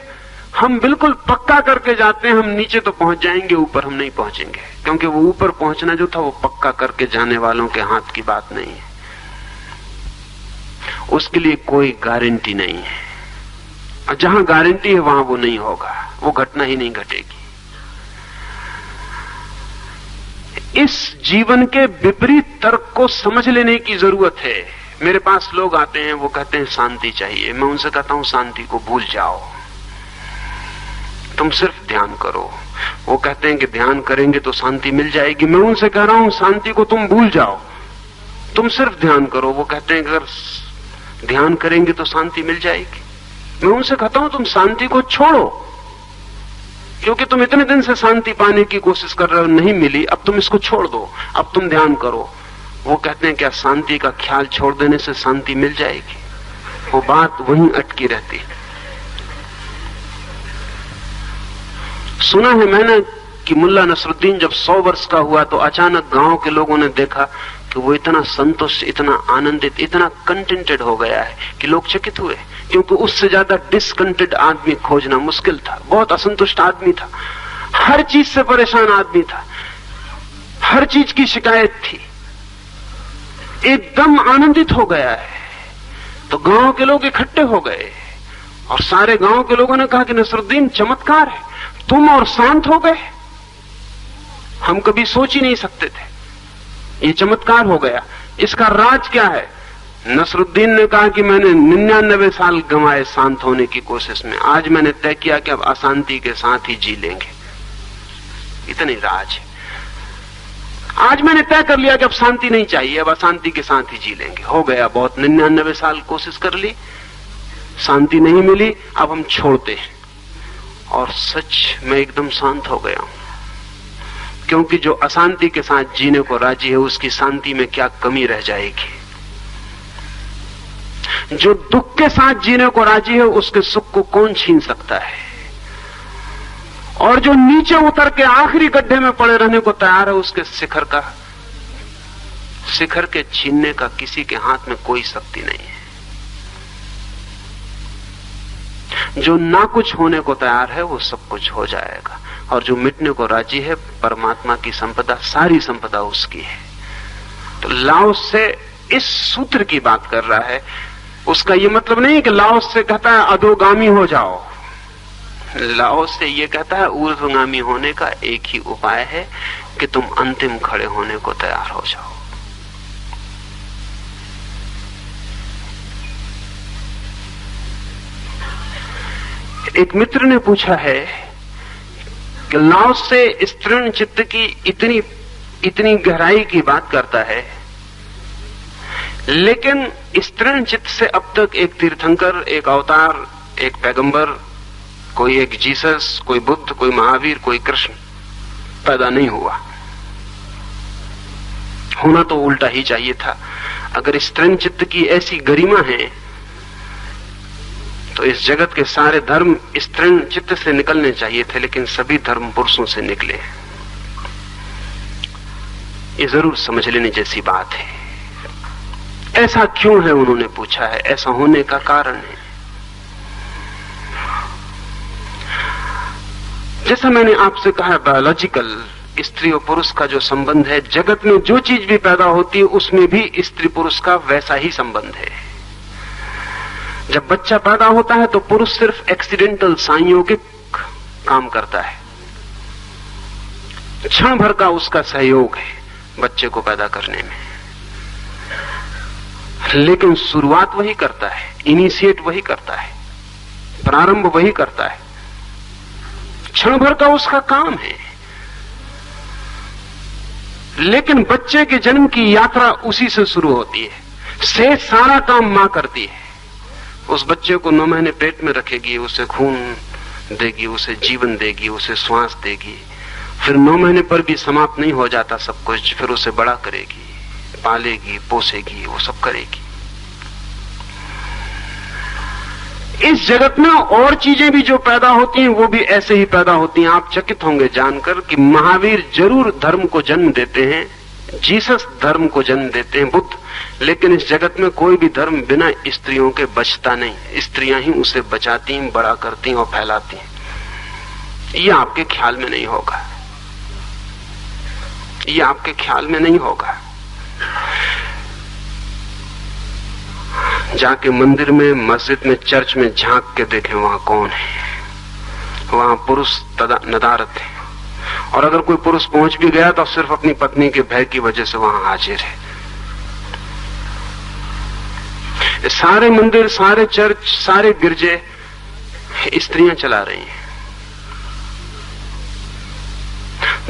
हम बिल्कुल पक्का करके जाते हैं हम नीचे तो पहुंच जाएंगे, ऊपर हम नहीं पहुंचेंगे, क्योंकि वो ऊपर पहुंचना जो था वो पक्का करके जाने वालों के हाथ की बात नहीं है। उसके लिए कोई गारंटी नहीं है, और जहां गारंटी है वहां वो नहीं होगा, वो घटना ही नहीं घटेगी। इस जीवन के विपरीत तर्क को समझ लेने की जरूरत है। मेरे पास लोग आते हैं, वो कहते हैं शांति चाहिए। मैं उनसे कहता हूं शांति को भूल जाओ, तुम सिर्फ ध्यान करो। वो कहते हैं कि ध्यान करेंगे तो शांति मिल जाएगी। मैं उनसे कह रहा हूं शांति को तुम भूल जाओ, तुम सिर्फ ध्यान करो। वो कहते हैं अगर ध्यान करेंगे तो शांति मिल जाएगी। मैं उनसे कहता हूं तुम शांति को छोड़ो, क्योंकि तुम इतने दिन से शांति पाने की कोशिश कर रहे हो, नहीं मिली, अब तुम इसको छोड़ दो, अब तुम ध्यान करो। वो कहते हैं क्या शांति का ख्याल छोड़ देने से शांति मिल जाएगी? वो बात वहीं अटकी रहती है। सुना है मैंने कि मुल्ला नसरुद्दीन जब 100 वर्ष का हुआ तो अचानक गांव के लोगों ने देखा कि वो इतना संतुष्ट, इतना आनंदित, इतना कंटेंटेड हो गया है कि लोग चकित हुए, क्योंकि उससे ज्यादा डिसकंटेंट आदमी खोजना मुश्किल था। बहुत असंतुष्ट आदमी था, हर चीज से परेशान आदमी था, हर चीज की शिकायत थी, एकदम आनंदित हो गया है। तो गांव के लोग इकट्ठे हो गए और सारे गांव के लोगों ने कहा कि नसरुद्दीन चमत्कार है, तुम और शांत हो गए, हम कभी सोच ही नहीं सकते थे, ये चमत्कार हो गया। इसका राज क्या है? नसरुद्दीन ने कहा कि मैंने 99 साल गंवाए शांत होने की कोशिश में, आज मैंने तय किया कि अब अशांति के साथ ही जी लेंगे। इतनी राज है। आज मैंने तय कर लिया कि अब शांति नहीं चाहिए, अब अशांति के साथ ही जी लेंगे। हो गया बहुत, 99 साल कोशिश कर ली, शांति नहीं मिली, अब हम छोड़ते हैं। और सच में एकदम शांत हो गया हूं, क्योंकि जो अशांति के साथ जीने को राजी है उसकी शांति में क्या कमी रह जाएगी। जो दुख के साथ जीने को राजी है उसके सुख को कौन छीन सकता है। और जो नीचे उतर के आखिरी गड्ढे में पड़े रहने को तैयार है उसके शिखर के छीनने का किसी के हाथ में कोई शक्ति नहीं है। जो ना कुछ होने को तैयार है वो सब कुछ हो जाएगा, और जो मिटने को राजी है परमात्मा की संपदा, सारी संपदा उसकी है। तो लाओ से इस सूत्र की बात कर रहा है। उसका ये मतलब नहीं कि लाओ से कहता है अधोगामी हो जाओ। लाओ से ये कहता है ऊर्ध्वगामी होने का एक ही उपाय है कि तुम अंतिम खड़े होने को तैयार हो जाओ। एक मित्र ने पूछा है कि लाओ से स्तृण चित्त की इतनी गहराई की बात करता है, लेकिन स्तृण चित्त से अब तक एक तीर्थंकर, एक अवतार, एक पैगंबर, कोई एक जीसस, कोई बुद्ध, कोई महावीर, कोई कृष्ण पैदा नहीं हुआ। होना तो उल्टा ही चाहिए था। अगर स्तृण चित्त की ऐसी गरिमा है तो इस जगत के सारे धर्म स्तृण चित्त से निकलने चाहिए थे, लेकिन सभी धर्म पुरुषों से निकले। ये जरूर समझ लेने जैसी बात है। ऐसा क्यों है उन्होंने पूछा है, ऐसा होने का कारण है। जैसा मैंने आपसे कहा, बायोलॉजिकल स्त्री और पुरुष का जो संबंध है, जगत में जो चीज भी पैदा होती है उसमें भी स्त्री पुरुष का वैसा ही संबंध है। जब बच्चा पैदा होता है तो पुरुष सिर्फ एक्सीडेंटल संयोगिक काम करता है, क्षण भर का उसका सहयोग है बच्चे को पैदा करने में, लेकिन शुरुआत वही करता है, इनिशिएट वही करता है, प्रारंभ वही करता है, क्षण भर का उसका काम है। लेकिन बच्चे के जन्म की यात्रा उसी से शुरू होती है, से सारा काम मां करती है। उस बच्चे को 9 महीने पेट में रखेगी, उसे खून देगी, उसे जीवन देगी, उसे श्वास देगी, फिर 9 महीने पर भी समाप्त नहीं हो जाता सब कुछ, फिर उसे बड़ा करेगी, पालेगी, पोसेगी, वो सब करेगी। इस जगत में और चीजें भी जो पैदा होती हैं वो भी ऐसे ही पैदा होती हैं। आप चकित होंगे जानकर कि महावीर जरूर धर्म को जन्म देते हैं, जीसस धर्म को जन्म देते हैं, बुद्ध, लेकिन इस जगत में कोई भी धर्म बिना स्त्रियों के बचता नहीं। स्त्रियां ही उसे बचाती, बड़ा करती और फैलाती। ये आपके ख्याल में नहीं होगा, ये आपके ख्याल में नहीं होगा। जाके मंदिर में, मस्जिद में, चर्च में झांक के देखें वहां कौन है। वहां पुरुष नदारत है, और अगर कोई पुरुष पहुंच भी गया तो सिर्फ अपनी पत्नी के भय की वजह से वहां हाजिर है। सारे मंदिर, सारे चर्च, सारे गिरजे स्त्रियां चला रही हैं।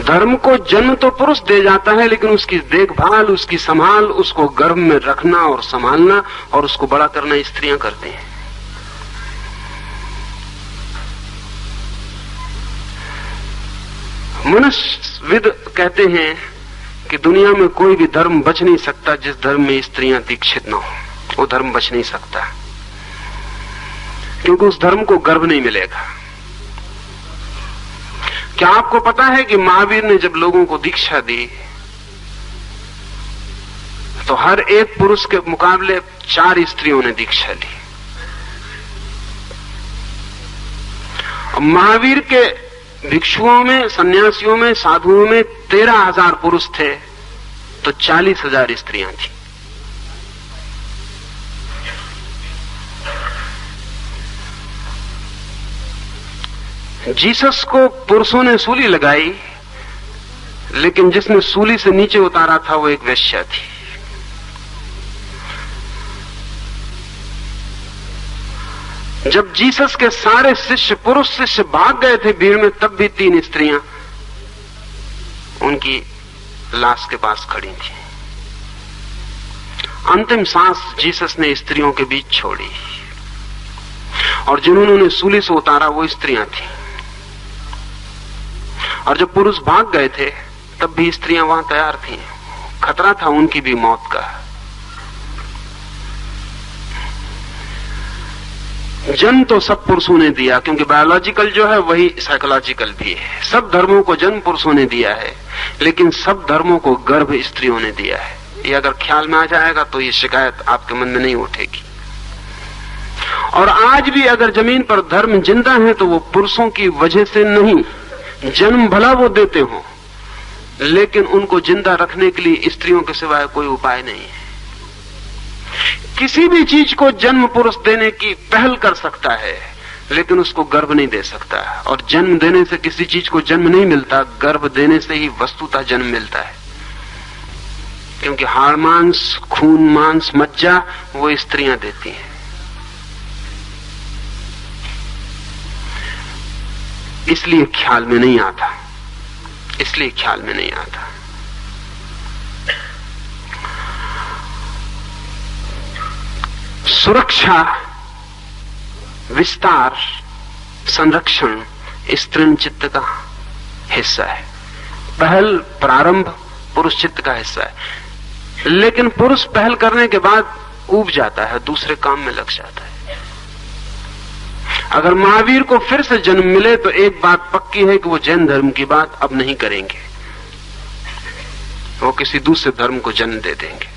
धर्म को जन्म तो पुरुष दे जाता है, लेकिन उसकी देखभाल, उसकी संभाल, उसको गर्भ में रखना और संभालना और उसको बड़ा करना स्त्रियां करती हैं। मनुष्यविद कहते हैं कि दुनिया में कोई भी धर्म बच नहीं सकता जिस धर्म में स्त्रियां दीक्षित न हो, वो धर्म बच नहीं सकता, क्योंकि उस धर्म को गर्भ नहीं मिलेगा। क्या आपको पता है कि महावीर ने जब लोगों को दीक्षा दी तो हर एक पुरुष के मुकाबले 4 स्त्रियों ने दीक्षा ली। और महावीर के भिक्षुओं में, सन्यासियों में, साधुओं में 13,000 पुरुष थे तो 40,000 स्त्रियां थी। जीसस को पुरुषों ने सूली लगाई, लेकिन जिसने सूली से नीचे उतारा था वो एक वेश्या थी। जब जीसस के सारे शिष्य, पुरुष शिष्य भाग गए थे भीड़ में, तब भी 3 स्त्रियां उनकी लाश के पास खड़ी थी। अंतिम सांस जीसस ने स्त्रियों के बीच छोड़ी, और जिन्होंने उन्हें सूली से उतारा वो स्त्रियां थी। और जब पुरुष भाग गए थे तब भी स्त्रियां वहां तैयार थीं, खतरा था उनकी भी मौत का। जन्म तो सब पुरुषों ने दिया, क्योंकि बायोलॉजिकल जो है वही साइकोलॉजिकल भी है। सब धर्मों को जन्म पुरुषों ने दिया है, लेकिन सब धर्मों को गर्भ स्त्रियों ने दिया है। ये अगर ख्याल में आ जाएगा तो ये शिकायत आपके मन में नहीं उठेगी। और आज भी अगर जमीन पर धर्म जिंदा है तो वो पुरुषों की वजह से नहीं। जन्म भला वो देते हो, लेकिन उनको जिंदा रखने के लिए स्त्रियों के सिवाय कोई उपाय नहीं है। किसी भी चीज को जन्म पुरुष देने की पहल कर सकता है, लेकिन उसको गर्भ नहीं दे सकता। और जन्म देने से किसी चीज को जन्म नहीं मिलता, गर्भ देने से ही वस्तुतः जन्म मिलता है। क्योंकि हाड़ मांस, खून मांस, मज्जा वो स्त्रियां देती हैं। इसलिए ख्याल में नहीं आता, इसलिए ख्याल में नहीं आता। सुरक्षा, विस्तार, संरक्षण स्त्री चित्त का हिस्सा है। पहल, प्रारंभ पुरुष चित्त का हिस्सा है। लेकिन पुरुष पहल करने के बाद ऊब जाता है, दूसरे काम में लग जाता है। अगर महावीर को फिर से जन्म मिले तो एक बात पक्की है कि वो जैन धर्म की बात अब नहीं करेंगे, वो किसी दूसरे धर्म को जन्म दे देंगे।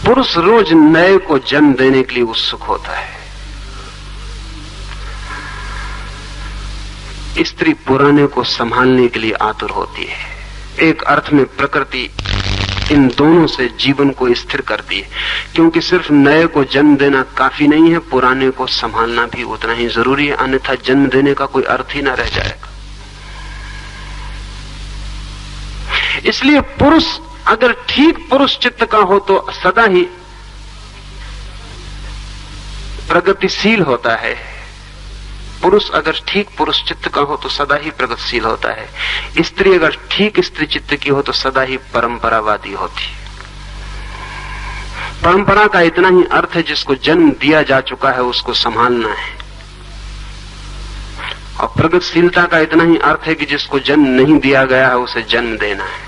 पुरुष रोज नए को जन्म देने के लिए उत्सुक होता है, स्त्री पुराने को संभालने के लिए आतुर होती है। एक अर्थ में प्रकृति इन दोनों से जीवन को स्थिर करती है, क्योंकि सिर्फ नए को जन्म देना काफी नहीं है, पुराने को संभालना भी उतना ही जरूरी है, अन्यथा जन्म देने का कोई अर्थ ही न रह जाएगा। इसलिए पुरुष अगर ठीक पुरुष चित्त का हो तो सदा ही प्रगतिशील होता है, पुरुष अगर ठीक पुरुष चित्त का हो तो सदा ही प्रगतिशील होता है। स्त्री अगर ठीक स्त्री चित्त की हो तो सदा ही परंपरावादी होती है। परंपरा का इतना ही अर्थ है जिसको जन्म दिया जा चुका है उसको संभालना है, और प्रगतिशीलता का इतना ही अर्थ है कि जिसको जन्म नहीं दिया गया है उसे जन्म देना है।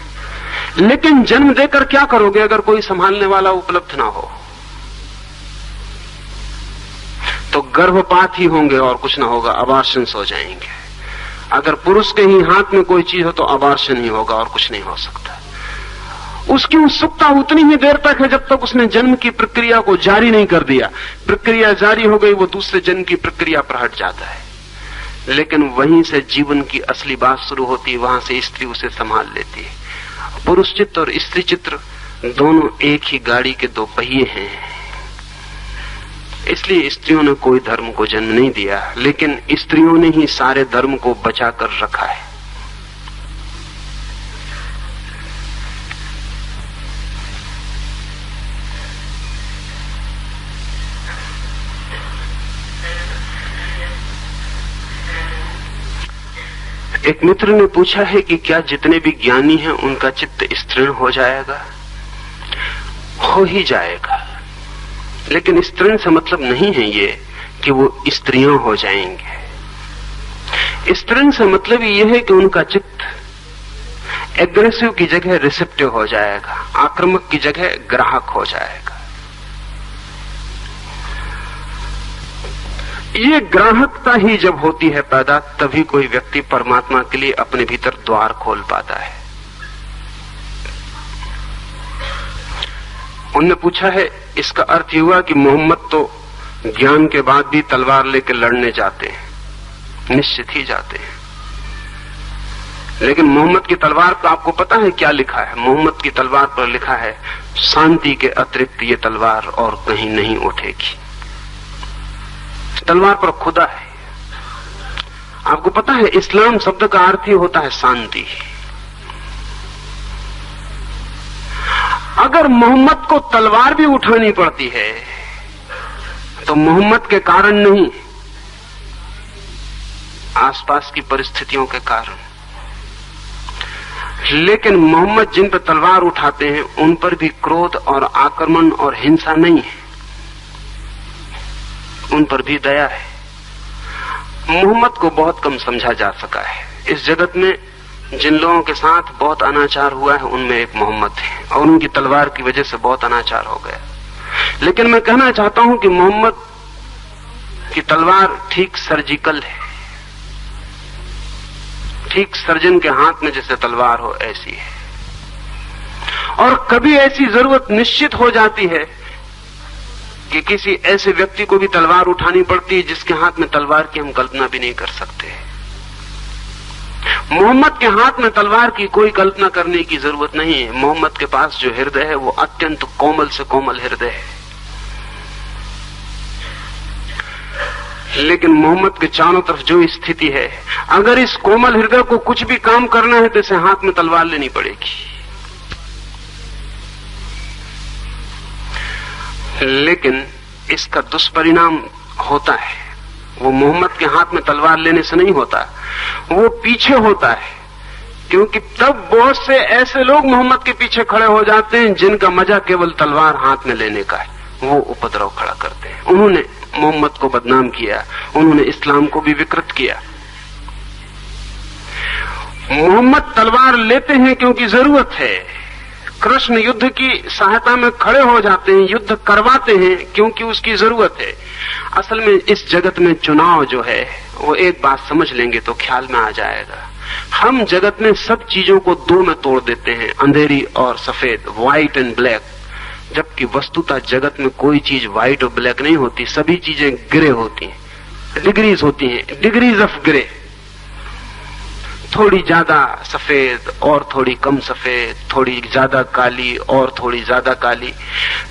लेकिन जन्म देकर क्या करोगे अगर कोई संभालने वाला उपलब्ध ना हो? तो गर्भपात ही होंगे और कुछ ना होगा, अबॉर्शंस हो जाएंगे। अगर पुरुष के ही हाथ में कोई चीज हो तो अबॉर्शन ही होगा और कुछ नहीं हो सकता। उसकी उत्सुकता उतनी ही देर तक है जब तक उसने जन्म की प्रक्रिया को जारी नहीं कर दिया। प्रक्रिया जारी हो गई, वो दूसरे जन्म की प्रक्रिया पर हट जाता है। लेकिन वहीं से जीवन की असली बात शुरू होती है, वहां से स्त्री उसे संभाल लेती है। पुरुष चित्त और स्त्री चित्र दोनों एक ही गाड़ी के दो पहिए हैं। इसलिए स्त्रियों ने कोई धर्म को जन्म नहीं दिया, लेकिन स्त्रियों ने ही सारे धर्म को बचा कर रखा है। एक मित्र ने पूछा है कि क्या जितने भी ज्ञानी हैं उनका चित्त स्तृण हो जाएगा? हो ही जाएगा, लेकिन स्त्रीण से मतलब नहीं है ये कि वो स्त्रियां हो जाएंगे। स्त्रीण से मतलब ये है कि उनका चित्त एग्रेसिव की जगह रिसेप्टिव हो जाएगा, आक्रामक की जगह ग्राहक हो जाएगा। ये ग्राहकता ही जब होती है पैदा, तभी कोई व्यक्ति परमात्मा के लिए अपने भीतर द्वार खोल पाता है। उनने पूछा है, इसका अर्थ ये हुआ कि मोहम्मद तो ज्ञान के बाद भी तलवार लेकर लड़ने जाते हैं, निश्चित ही जाते हैं। लेकिन मोहम्मद की तलवार पर आपको पता है क्या लिखा है? मोहम्मद की तलवार पर लिखा है, शांति के अतिरिक्त ये तलवार और कहीं नहीं उठेगी। तलवार पर खुदा है। आपको पता है इस्लाम शब्द का अर्थ ही होता है शांति। अगर मोहम्मद को तलवार भी उठानी पड़ती है तो मोहम्मद के कारण नहीं, आसपास की परिस्थितियों के कारण। लेकिन मोहम्मद जिन पर तलवार उठाते हैं उन पर भी क्रोध और आक्रमण और हिंसा नहीं है, उन पर भी दया है। मोहम्मद को बहुत कम समझा जा सका है। इस जगत में जिन लोगों के साथ बहुत अनाचार हुआ है उनमें एक मोहम्मद है, और उनकी तलवार की वजह से बहुत अनाचार हो गया। लेकिन मैं कहना चाहता हूं कि मोहम्मद की तलवार ठीक सर्जिकल है, ठीक सर्जन के हाथ में जैसे तलवार हो ऐसी है। और कभी ऐसी जरूरत निश्चित हो जाती है कि किसी ऐसे व्यक्ति को भी तलवार उठानी पड़ती है जिसके हाथ में तलवार की हम कल्पना भी नहीं कर सकते। मोहम्मद के हाथ में तलवार की कोई कल्पना करने की जरूरत नहीं है। मोहम्मद के पास जो हृदय है वो अत्यंत कोमल से कोमल हृदय है। लेकिन मोहम्मद के चारों तरफ जो स्थिति है, अगर इस कोमल हृदय को कुछ भी काम करना है तो इसे हाथ में तलवार लेनी पड़ेगी। लेकिन इसका दुष्परिणाम होता है, वो मोहम्मद के हाथ में तलवार लेने से नहीं होता, वो पीछे होता है। क्योंकि तब बहुत से ऐसे लोग मोहम्मद के पीछे खड़े हो जाते हैं जिनका मजा केवल तलवार हाथ में लेने का है, वो उपद्रव खड़ा करते हैं। उन्होंने मोहम्मद को बदनाम किया, उन्होंने इस्लाम को भी विकृत किया। मोहम्मद तलवार लेते हैं क्योंकि जरूरत है। कृष्ण युद्ध की सहायता में खड़े हो जाते हैं, युद्ध करवाते हैं क्योंकि उसकी जरूरत है। असल में इस जगत में चुनाव जो है वो एक बात समझ लेंगे तो ख्याल में आ जाएगा। हम जगत में सब चीजों को दो में तोड़ देते हैं, अंधेरी और सफेद, व्हाइट एंड ब्लैक। जबकि वस्तुतः जगत में कोई चीज व्हाइट और ब्लैक नहीं होती, सभी चीजें ग्रे होती हैं, डिग्रीज होती हैं, डिग्रीज ऑफ ग्रे। थोड़ी ज्यादा सफेद और थोड़ी कम सफेद, थोड़ी ज्यादा काली और थोड़ी ज्यादा काली।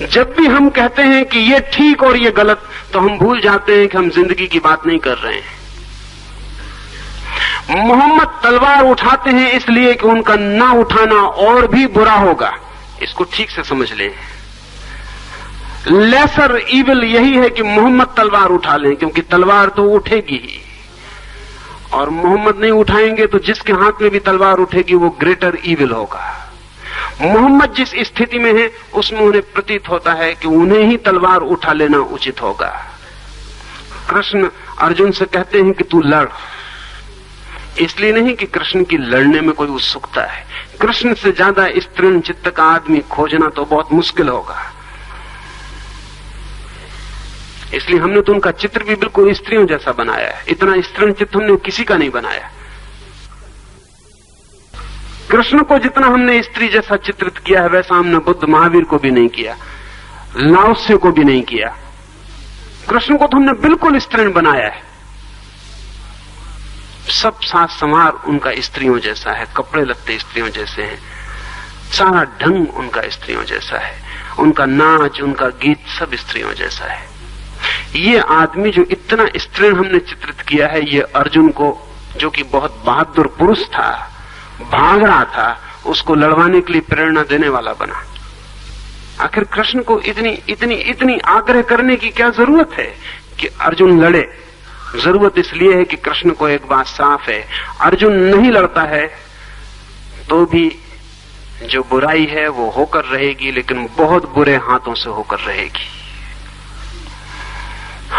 जब भी हम कहते हैं कि ये ठीक और ये गलत, तो हम भूल जाते हैं कि हम जिंदगी की बात नहीं कर रहे हैं। मोहम्मद तलवार उठाते हैं इसलिए कि उनका ना उठाना और भी बुरा होगा, इसको ठीक से समझ लें। लेसर इविल यही है कि मोहम्मद तलवार उठा लें, क्योंकि तलवार तो उठेगी ही, और मोहम्मद नहीं उठाएंगे तो जिसके हाथ में भी तलवार उठेगी वो ग्रेटर इविल होगा। मोहम्मद जिस स्थिति में है उसमें उन्हें प्रतीत होता है कि उन्हें ही तलवार उठा लेना उचित होगा। कृष्ण अर्जुन से कहते हैं कि तू लड़, इसलिए नहीं कि कृष्ण की लड़ने में कोई उत्सुकता है। कृष्ण से ज्यादा स्त्रीण चित्त का आदमी खोजना तो बहुत मुश्किल होगा, इसलिए हमने तो उनका चित्र भी बिल्कुल स्त्रियों जैसा बनाया है। इतना स्त्रीण चित्त हमने किसी का नहीं बनाया। कृष्ण को जितना हमने स्त्री जैसा चित्रित किया है वैसा हमने बुद्ध महावीर को भी नहीं किया, लाओ त्से को भी नहीं किया। कृष्ण को तो हमने बिल्कुल स्त्रीण बनाया है। सब साज संवार उनका स्त्रियों जैसा है, कपड़े लत्ते स्त्रियों जैसे हैं, सारा ढंग उनका स्त्रियों जैसा है, उनका नाच, उनका गीत सब स्त्रियों जैसा है। ये आदमी जो इतना स्त्रीण हमने चित्रित किया है, ये अर्जुन को, जो कि बहुत बहादुर पुरुष था, भाग रहा था, उसको लड़वाने के लिए प्रेरणा देने वाला बना। आखिर कृष्ण को इतनी इतनी इतनी आग्रह करने की क्या जरूरत है कि अर्जुन लड़े? जरूरत इसलिए है कि कृष्ण को एक बात साफ है, अर्जुन नहीं लड़ता है तो भी जो बुराई है वो होकर रहेगी, लेकिन बहुत बुरे हाथों से होकर रहेगी।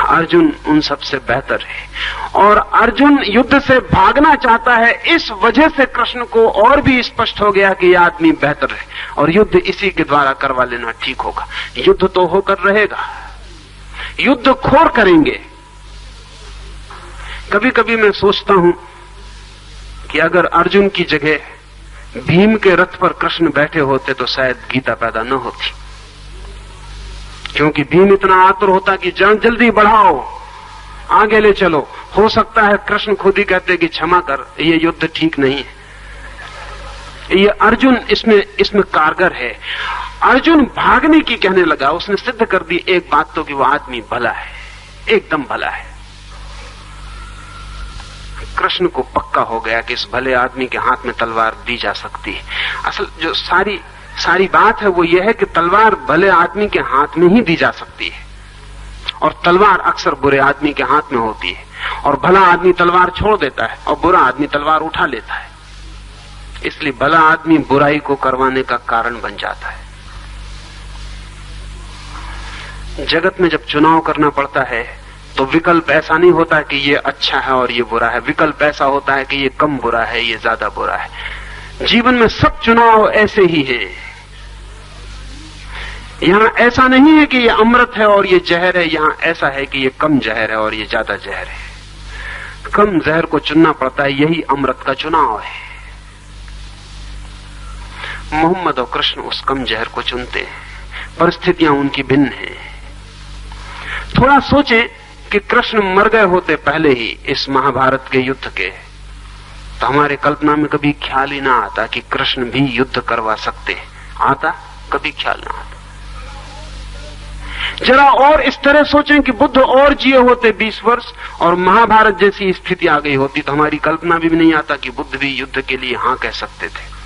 अर्जुन उन सबसे बेहतर है, और अर्जुन युद्ध से भागना चाहता है। इस वजह से कृष्ण को और भी स्पष्ट हो गया कि यह आदमी बेहतर है, और युद्ध इसी के द्वारा करवा लेना ठीक होगा। युद्ध तो होकर रहेगा, युद्ध खोर करेंगे। कभी कभी मैं सोचता हूं कि अगर अर्जुन की जगह भीम के रथ पर कृष्ण बैठे होते तो शायद गीता पैदा न होती, क्योंकि भीम इतना आतुर होता कि जल्दी बढ़ाओ, आगे ले चलो। हो सकता है कृष्ण खुद ही कहते कि क्षमा कर, ये युद्ध ठीक नहीं है। ये अर्जुन इसमें कारगर है। अर्जुन भागने की कहने लगा, उसने सिद्ध कर दी एक बात तो कि वो आदमी भला है, एकदम भला है। कृष्ण को पक्का हो गया कि इस भले आदमी के हाथ में तलवार दी जा सकती है। असल जो सारी बात है वो ये है कि तलवार भले आदमी के हाथ में ही दी जा सकती है, और तलवार अक्सर बुरे आदमी के हाथ में होती है, और भला आदमी तलवार छोड़ देता है और बुरा आदमी तलवार उठा लेता है। इसलिए भला आदमी बुराई को करवाने का कारण बन जाता है। जगत में जब चुनाव करना पड़ता है तो विकल्प ऐसा नहीं होता कि ये अच्छा है और ये बुरा है, विकल्प ऐसा होता है कि ये कम बुरा है, ये ज्यादा बुरा है। जीवन में सब चुनाव ऐसे ही है। यहां ऐसा नहीं है कि ये अमृत है और ये जहर है, यहां ऐसा है कि ये कम जहर है और ये ज्यादा जहर है। कम जहर को चुनना पड़ता है, यही अमृत का चुनाव है। मोहम्मद और कृष्ण उस कम जहर को चुनते हैं, परिस्थितियां उनकी भिन्न हैं। थोड़ा सोचें कि कृष्ण मर गए होते पहले ही इस महाभारत के युद्ध के, तो हमारे कल्पना में कभी ख्याल ही ना आता कि कृष्ण भी युद्ध करवा सकते। आता? कभी ख्याल ना आता। जरा और इस तरह सोचें कि बुद्ध और जिए होते 20 वर्ष और महाभारत जैसी स्थिति आ गई होती, तो हमारी कल्पना भी नहीं आता कि बुद्ध भी युद्ध के लिए हां कह सकते थे।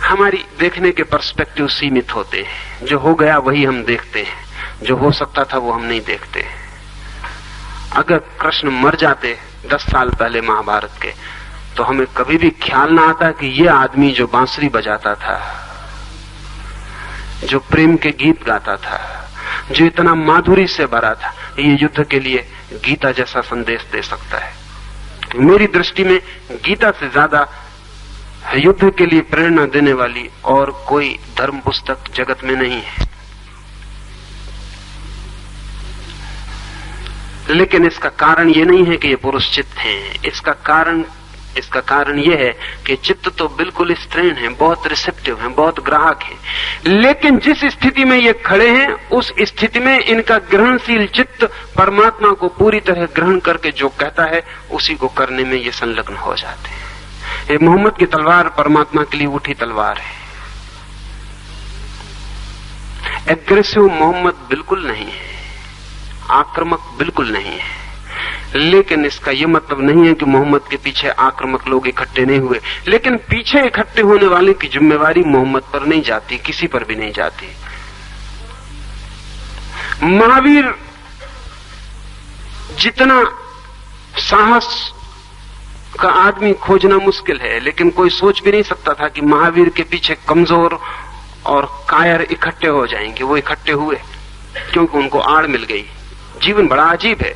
हमारी देखने के पर्सपेक्टिव सीमित होते हैं। जो हो गया वही हम देखते हैं, जो हो सकता था वो हम नहीं देखते। अगर कृष्ण मर जाते 10 साल पहले महाभारत के, तो हमें कभी भी ख्याल ना आता कि ये आदमी जो बांसुरी बजाता था, जो प्रेम के गीत गाता था, जो इतना माधुरी से भरा था, ये युद्ध के लिए गीता जैसा संदेश दे सकता है। मेरी दृष्टि में गीता से ज्यादा युद्ध के लिए प्रेरणा देने वाली और कोई धर्म पुस्तक जगत में नहीं है। लेकिन इसका कारण ये नहीं है कि ये पुरुष चित्त हैं, इसका कारण इसका कारण यह है कि चित्त तो बिल्कुल स्त्रीण है, बहुत रिसेप्टिव है, बहुत ग्राहक है, लेकिन जिस स्थिति में ये खड़े हैं उस स्थिति में इनका ग्रहणशील चित्त परमात्मा को पूरी तरह ग्रहण करके जो कहता है उसी को करने में ये संलग्न हो जाते हैं। ये मोहम्मद की तलवार परमात्मा के लिए उठी तलवार है। एग्रेसिव मोहम्मद बिल्कुल नहीं है, आक्रामक बिल्कुल नहीं है, लेकिन इसका यह मतलब नहीं है कि मोहम्मद के पीछे आक्रामक लोग इकट्ठे नहीं हुए। लेकिन पीछे इकट्ठे होने वाले की जिम्मेवारी मोहम्मद पर नहीं जाती, किसी पर भी नहीं जाती। महावीर जितना साहस का आदमी खोजना मुश्किल है, लेकिन कोई सोच भी नहीं सकता था कि महावीर के पीछे कमजोर और कायर इकट्ठे हो जाएंगे। वो इकट्ठे हुए क्योंकि उनको आड़ मिल गई। जीवन बड़ा अजीब है।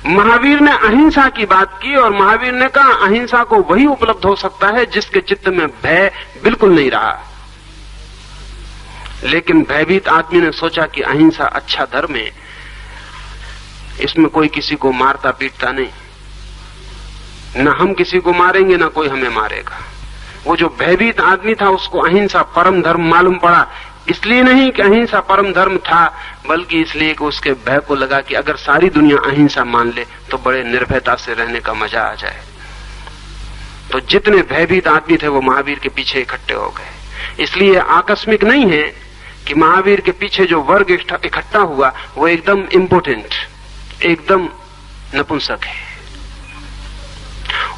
महावीर ने अहिंसा की बात की और महावीर ने कहा अहिंसा को वही उपलब्ध हो सकता है जिसके चित्त में भय बिल्कुल नहीं रहा। लेकिन भयभीत आदमी ने सोचा कि अहिंसा अच्छा धर्म है, इसमें कोई किसी को मारता पीटता नहीं, न हम किसी को मारेंगे न कोई हमें मारेगा। वो जो भयभीत आदमी था उसको अहिंसा परम धर्म मालूम पड़ा। इसलिए नहीं कि अहिंसा परम धर्म था, बल्कि इसलिए कि उसके भय को लगा कि अगर सारी दुनिया अहिंसा मान ले तो बड़े निर्भयता से रहने का मजा आ जाए। तो जितने भयभीत आदमी थे वो महावीर के पीछे इकट्ठे हो गए। इसलिए आकस्मिक नहीं है कि महावीर के पीछे जो वर्ग इकट्ठा हुआ वो एकदम इम्पोर्टेंट, एकदम नपुंसक है।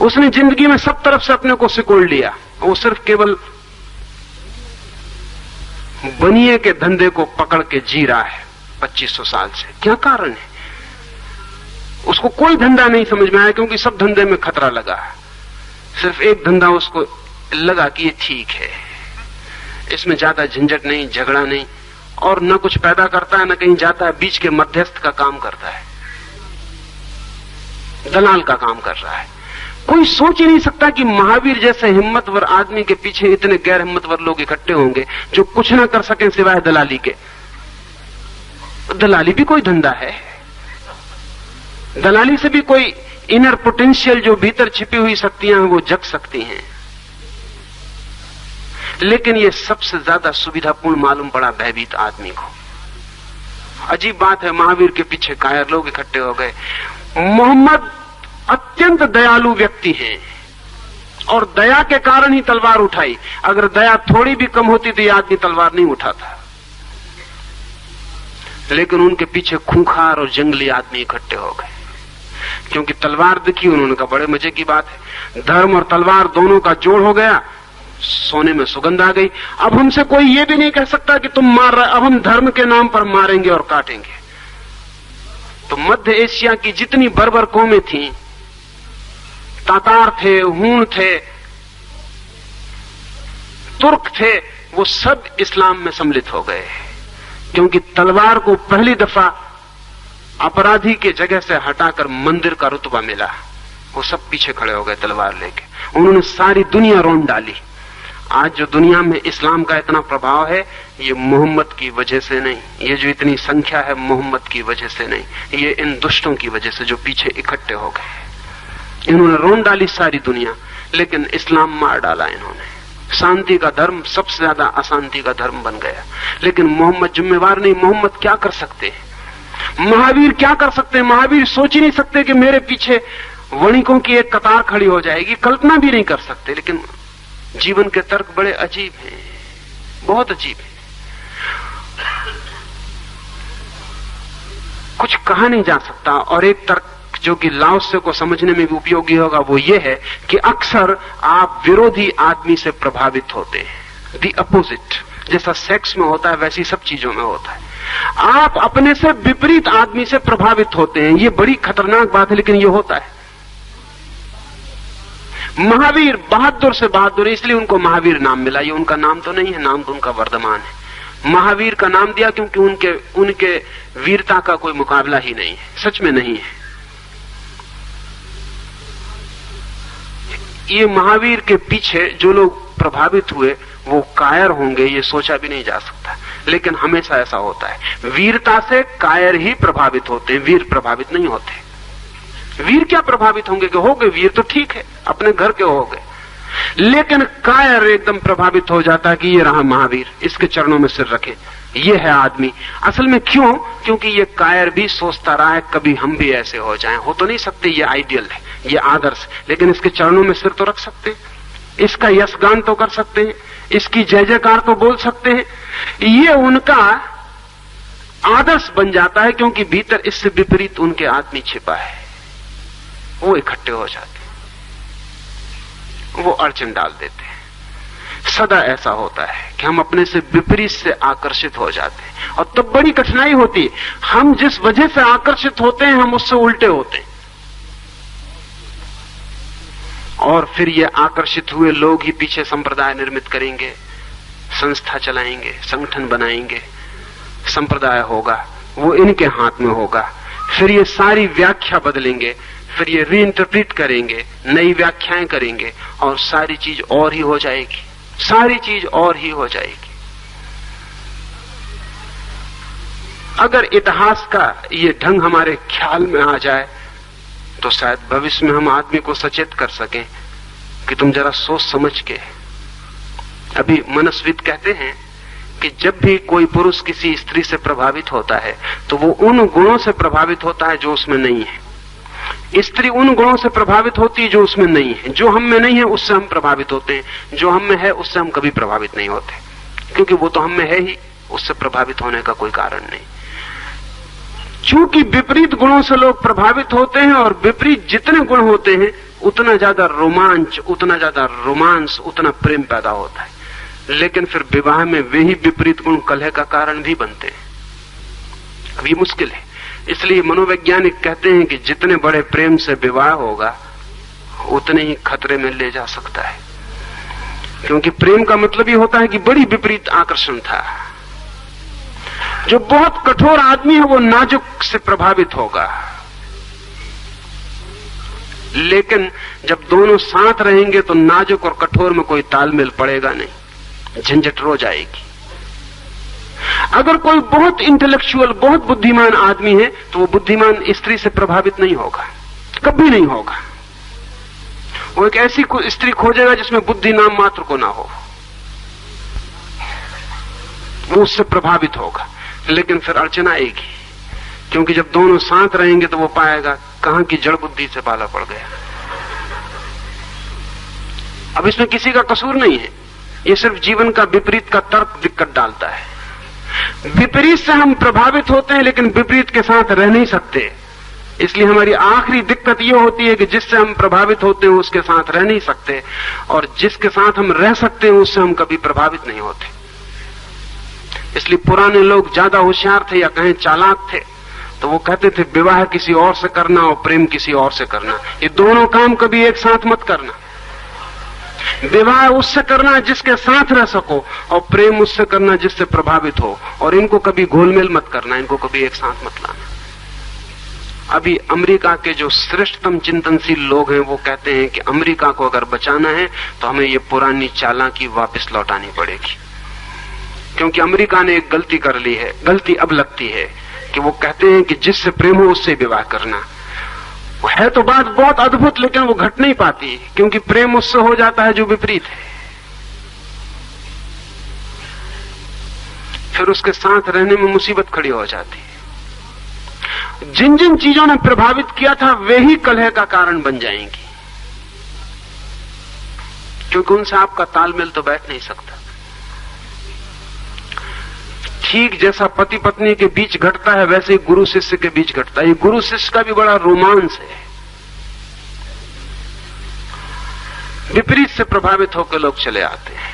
उसने जिंदगी में सब तरफ से अपने को सिकोड़ लिया। वो सिर्फ केवल बनिए के धंधे को पकड़ के जी रहा है 2500 साल से। क्या कारण है? उसको कोई धंधा नहीं समझ में आया, क्योंकि सब धंधे में खतरा लगा। सिर्फ एक धंधा उसको लगा कि ये ठीक है, इसमें ज्यादा झंझट नहीं, झगड़ा नहीं, और न कुछ पैदा करता है न कहीं जाता है, बीच के मध्यस्थ का काम करता है, दलाल का काम कर रहा है। कोई सोच ही नहीं सकता कि महावीर जैसे हिम्मतवर आदमी के पीछे इतने गैर हिम्मतवर लोग इकट्ठे होंगे जो कुछ ना कर सकें सिवाय दलाली के। दलाली भी कोई धंधा है, दलाली से भी कोई इनर पोटेंशियल जो भीतर छिपी हुई शक्तियां हैं वो जग सकती हैं। लेकिन ये सबसे ज्यादा सुविधापूर्ण मालूम पड़ा भयभीत आदमी को। अजीब बात है, महावीर के पीछे कायर लोग इकट्ठे हो गए। मोहम्मद अत्यंत दयालु व्यक्ति हैं और दया के कारण ही तलवार उठाई। अगर दया थोड़ी भी कम होती तो ये आदमी तलवार नहीं उठाता। लेकिन उनके पीछे खूंखार और जंगली आदमी इकट्ठे हो गए, क्योंकि तलवार दिखी। उन्होंने कहा बड़े मजे की बात है, धर्म और तलवार दोनों का जोड़ हो गया, सोने में सुगंध आ गई। अब हमसे कोई ये भी नहीं कह सकता कि तुम मार रहे, अब हम धर्म के नाम पर मारेंगे और काटेंगे। तो मध्य एशिया की जितनी बर्बर कौमें थीं, तातार थे, हूण थे, तुर्क थे, वो सब इस्लाम में सम्मिलित हो गए, क्योंकि तलवार को पहली दफा अपराधी के जगह से हटाकर मंदिर का रुतबा मिला। वो सब पीछे खड़े हो गए तलवार लेके। उन्होंने सारी दुनिया रोन डाली। आज जो दुनिया में इस्लाम का इतना प्रभाव है, ये मोहम्मद की वजह से नहीं, ये जो इतनी संख्या है मोहम्मद की वजह से नहीं, ये इन दुष्टों की वजह से जो पीछे इकट्ठे हो गए। इन्होंने रोन डाली सारी दुनिया, लेकिन इस्लाम मार डाला इन्होंने। शांति का धर्म सबसे ज्यादा अशांति का धर्म बन गया। लेकिन मोहम्मद जिम्मेवार नहीं। मोहम्मद क्या कर सकते हैं? महावीर क्या कर सकते हैं? महावीर सोच ही नहीं सकते कि मेरे पीछे वणिकों की एक कतार खड़ी हो जाएगी, कल्पना भी नहीं कर सकते। लेकिन जीवन के तर्क बड़े अजीब हैं, बहुत अजीब है। कुछ कहा नहीं जा सकता। और एक तर्क जो कि लाओत्से को समझने में भी उपयोगी होगा वो ये है कि अक्सर आप विरोधी आदमी से प्रभावित होते हैं। दी अपोजिट, जैसा सेक्स में होता है वैसी सब चीजों में होता है। आप अपने से विपरीत आदमी से प्रभावित होते हैं। ये बड़ी खतरनाक बात है, लेकिन ये होता है। महावीर बहादुर से बहादुर, इसलिए उनको महावीर नाम मिला। ये उनका नाम तो नहीं है, नाम तो उनका वर्धमान है। महावीर का नाम दिया क्योंकि उनके वीरता का कोई मुकाबला ही नहीं है, सच में नहीं है। ये महावीर के पीछे जो लोग प्रभावित हुए वो कायर होंगे, ये सोचा भी नहीं जा सकता। लेकिन हमेशा ऐसा होता है, वीरता से कायर ही प्रभावित होते हैं, वीर प्रभावित नहीं होते। वीर क्या प्रभावित होंगे कि हो गए वीर तो ठीक है, अपने घर के हो गए, लेकिन कायर एकदम प्रभावित हो जाता है कि ये रहा महावीर, इसके चरणों में सिर रखे, ये है आदमी। असल में क्यों? क्योंकि ये कायर भी सोचता रहा है कभी हम भी ऐसे हो जाएं। हो तो नहीं सकते, ये आइडियल है, ये आदर्श, लेकिन इसके चरणों में सिर तो रख सकते हैं, इसका यशगान तो कर सकते हैं, इसकी जय जयकार तो बोल सकते हैं। ये उनका आदर्श बन जाता है, क्योंकि भीतर इससे विपरीत उनके आदमी छिपा है। वो इकट्ठे हो जाते हैं, वो अड़चन डाल देते हैं। सदा ऐसा होता है कि हम अपने से विपरीत से आकर्षित हो जाते हैं, और तब बड़ी कठिनाई होती है। हम जिस वजह से आकर्षित होते हैं हम उससे उल्टे होते हैं, और फिर ये आकर्षित हुए लोग ही पीछे संप्रदाय निर्मित करेंगे, संस्था चलाएंगे, संगठन बनाएंगे, संप्रदाय होगा, वो इनके हाथ में होगा। फिर ये सारी व्याख्या बदलेंगे, फिर ये रीइंटरप्रेट करेंगे, नई व्याख्याएं करेंगे, और सारी चीज और ही हो जाएगी, सारी चीज और ही हो जाएगी। अगर इतिहास का ये ढंग हमारे ख्याल में आ जाए तो शायद भविष्य में हम आदमी को सचेत कर सकें कि तुम जरा सोच समझ के। अभी मनस्विद कहते हैं कि जब भी कोई पुरुष किसी स्त्री से प्रभावित होता है तो वो उन गुणों से प्रभावित होता है जो उसमें नहीं है, स्त्री उन गुणों से प्रभावित होती है जो उसमें नहीं है। जो हम में नहीं है उससे हम प्रभावित होते हैं, जो हम में है उससे हम कभी प्रभावित नहीं होते, क्योंकि वो तो हम में है ही, उससे प्रभावित होने का कोई कारण नहीं। चूंकि विपरीत गुणों से लोग प्रभावित होते हैं, और विपरीत जितने गुण होते हैं उतना ज्यादा रोमांच, उतना ज्यादा रोमांस, उतना प्रेम पैदा होता है। लेकिन फिर विवाह में वे ही विपरीत गुण कलह का कारण भी बनते हैं। अब ये मुश्किल है, इसलिए मनोवैज्ञानिक कहते हैं कि जितने बड़े प्रेम से विवाह होगा उतने ही खतरे में ले जा सकता है, क्योंकि प्रेम का मतलब ये होता है कि बड़ी विपरीत आकर्षण था। जो बहुत कठोर आदमी है वो नाजुक से प्रभावित होगा, लेकिन जब दोनों साथ रहेंगे तो नाजुक और कठोर में कोई तालमेल पड़ेगा नहीं, झंझट रो जाएगी। अगर कोई बहुत इंटेलेक्चुअल, बहुत बुद्धिमान आदमी है तो वो बुद्धिमान स्त्री से प्रभावित नहीं होगा, कभी नहीं होगा। वो एक ऐसी स्त्री खोजेगा जिसमें बुद्धि नाम मात्र को ना हो, वो उससे प्रभावित होगा। लेकिन फिर अड़चन आएगी, क्योंकि जब दोनों साथ रहेंगे तो वो पाएगा कहां की जड़ बुद्धि से पाला पड़ गया। अब इसमें किसी का कसूर नहीं है, ये सिर्फ जीवन का विपरीत का तर्क दिक्कत डालता है। विपरीत से हम प्रभावित होते हैं, लेकिन विपरीत के साथ रह नहीं सकते। इसलिए हमारी आखिरी दिक्कत यह होती है कि जिससे हम प्रभावित होते हैं उसके साथ रह नहीं सकते, और जिसके साथ हम रह सकते हैं उससे हम कभी प्रभावित नहीं होते। इसलिए पुराने लोग ज्यादा होशियार थे या कहें चालाक थे, तो वो कहते थे विवाह किसी और से करना और प्रेम किसी और से करना, ये दोनों काम कभी एक साथ मत करना। विवाह उससे करना जिसके साथ रह सको, और प्रेम उससे करना जिससे प्रभावित हो, और इनको कभी घोलमेल मत करना, इनको कभी एक साथ मत लाना। अभी अमेरिका के जो श्रेष्ठतम चिंतनशील लोग हैं वो कहते हैं कि अमेरिका को अगर बचाना है तो हमें ये पुरानी चालाकी वापस लौटानी पड़ेगी, क्योंकि अमेरिका ने एक गलती कर ली है। गलती अब लगती है कि वो कहते हैं कि जिससे प्रेम हो उससे विवाह करना। वो है तो बात बहुत अद्भुत, लेकिन वो घट नहीं पाती, क्योंकि प्रेम उससे हो जाता है जो विपरीत है। फिर उसके साथ रहने में मुसीबत खड़ी हो जाती है। जिन जिन चीजों ने प्रभावित किया था वे ही कलह का कारण बन जाएंगी, क्योंकि उनसे आपका तालमेल तो बैठ नहीं सकता। ठीक जैसा पति पत्नी के बीच घटता है वैसे ही गुरु शिष्य के बीच घटता है। ये गुरु शिष्य का भी बड़ा रोमांस है। विपरीत से प्रभावित होकर लोग चले आते हैं,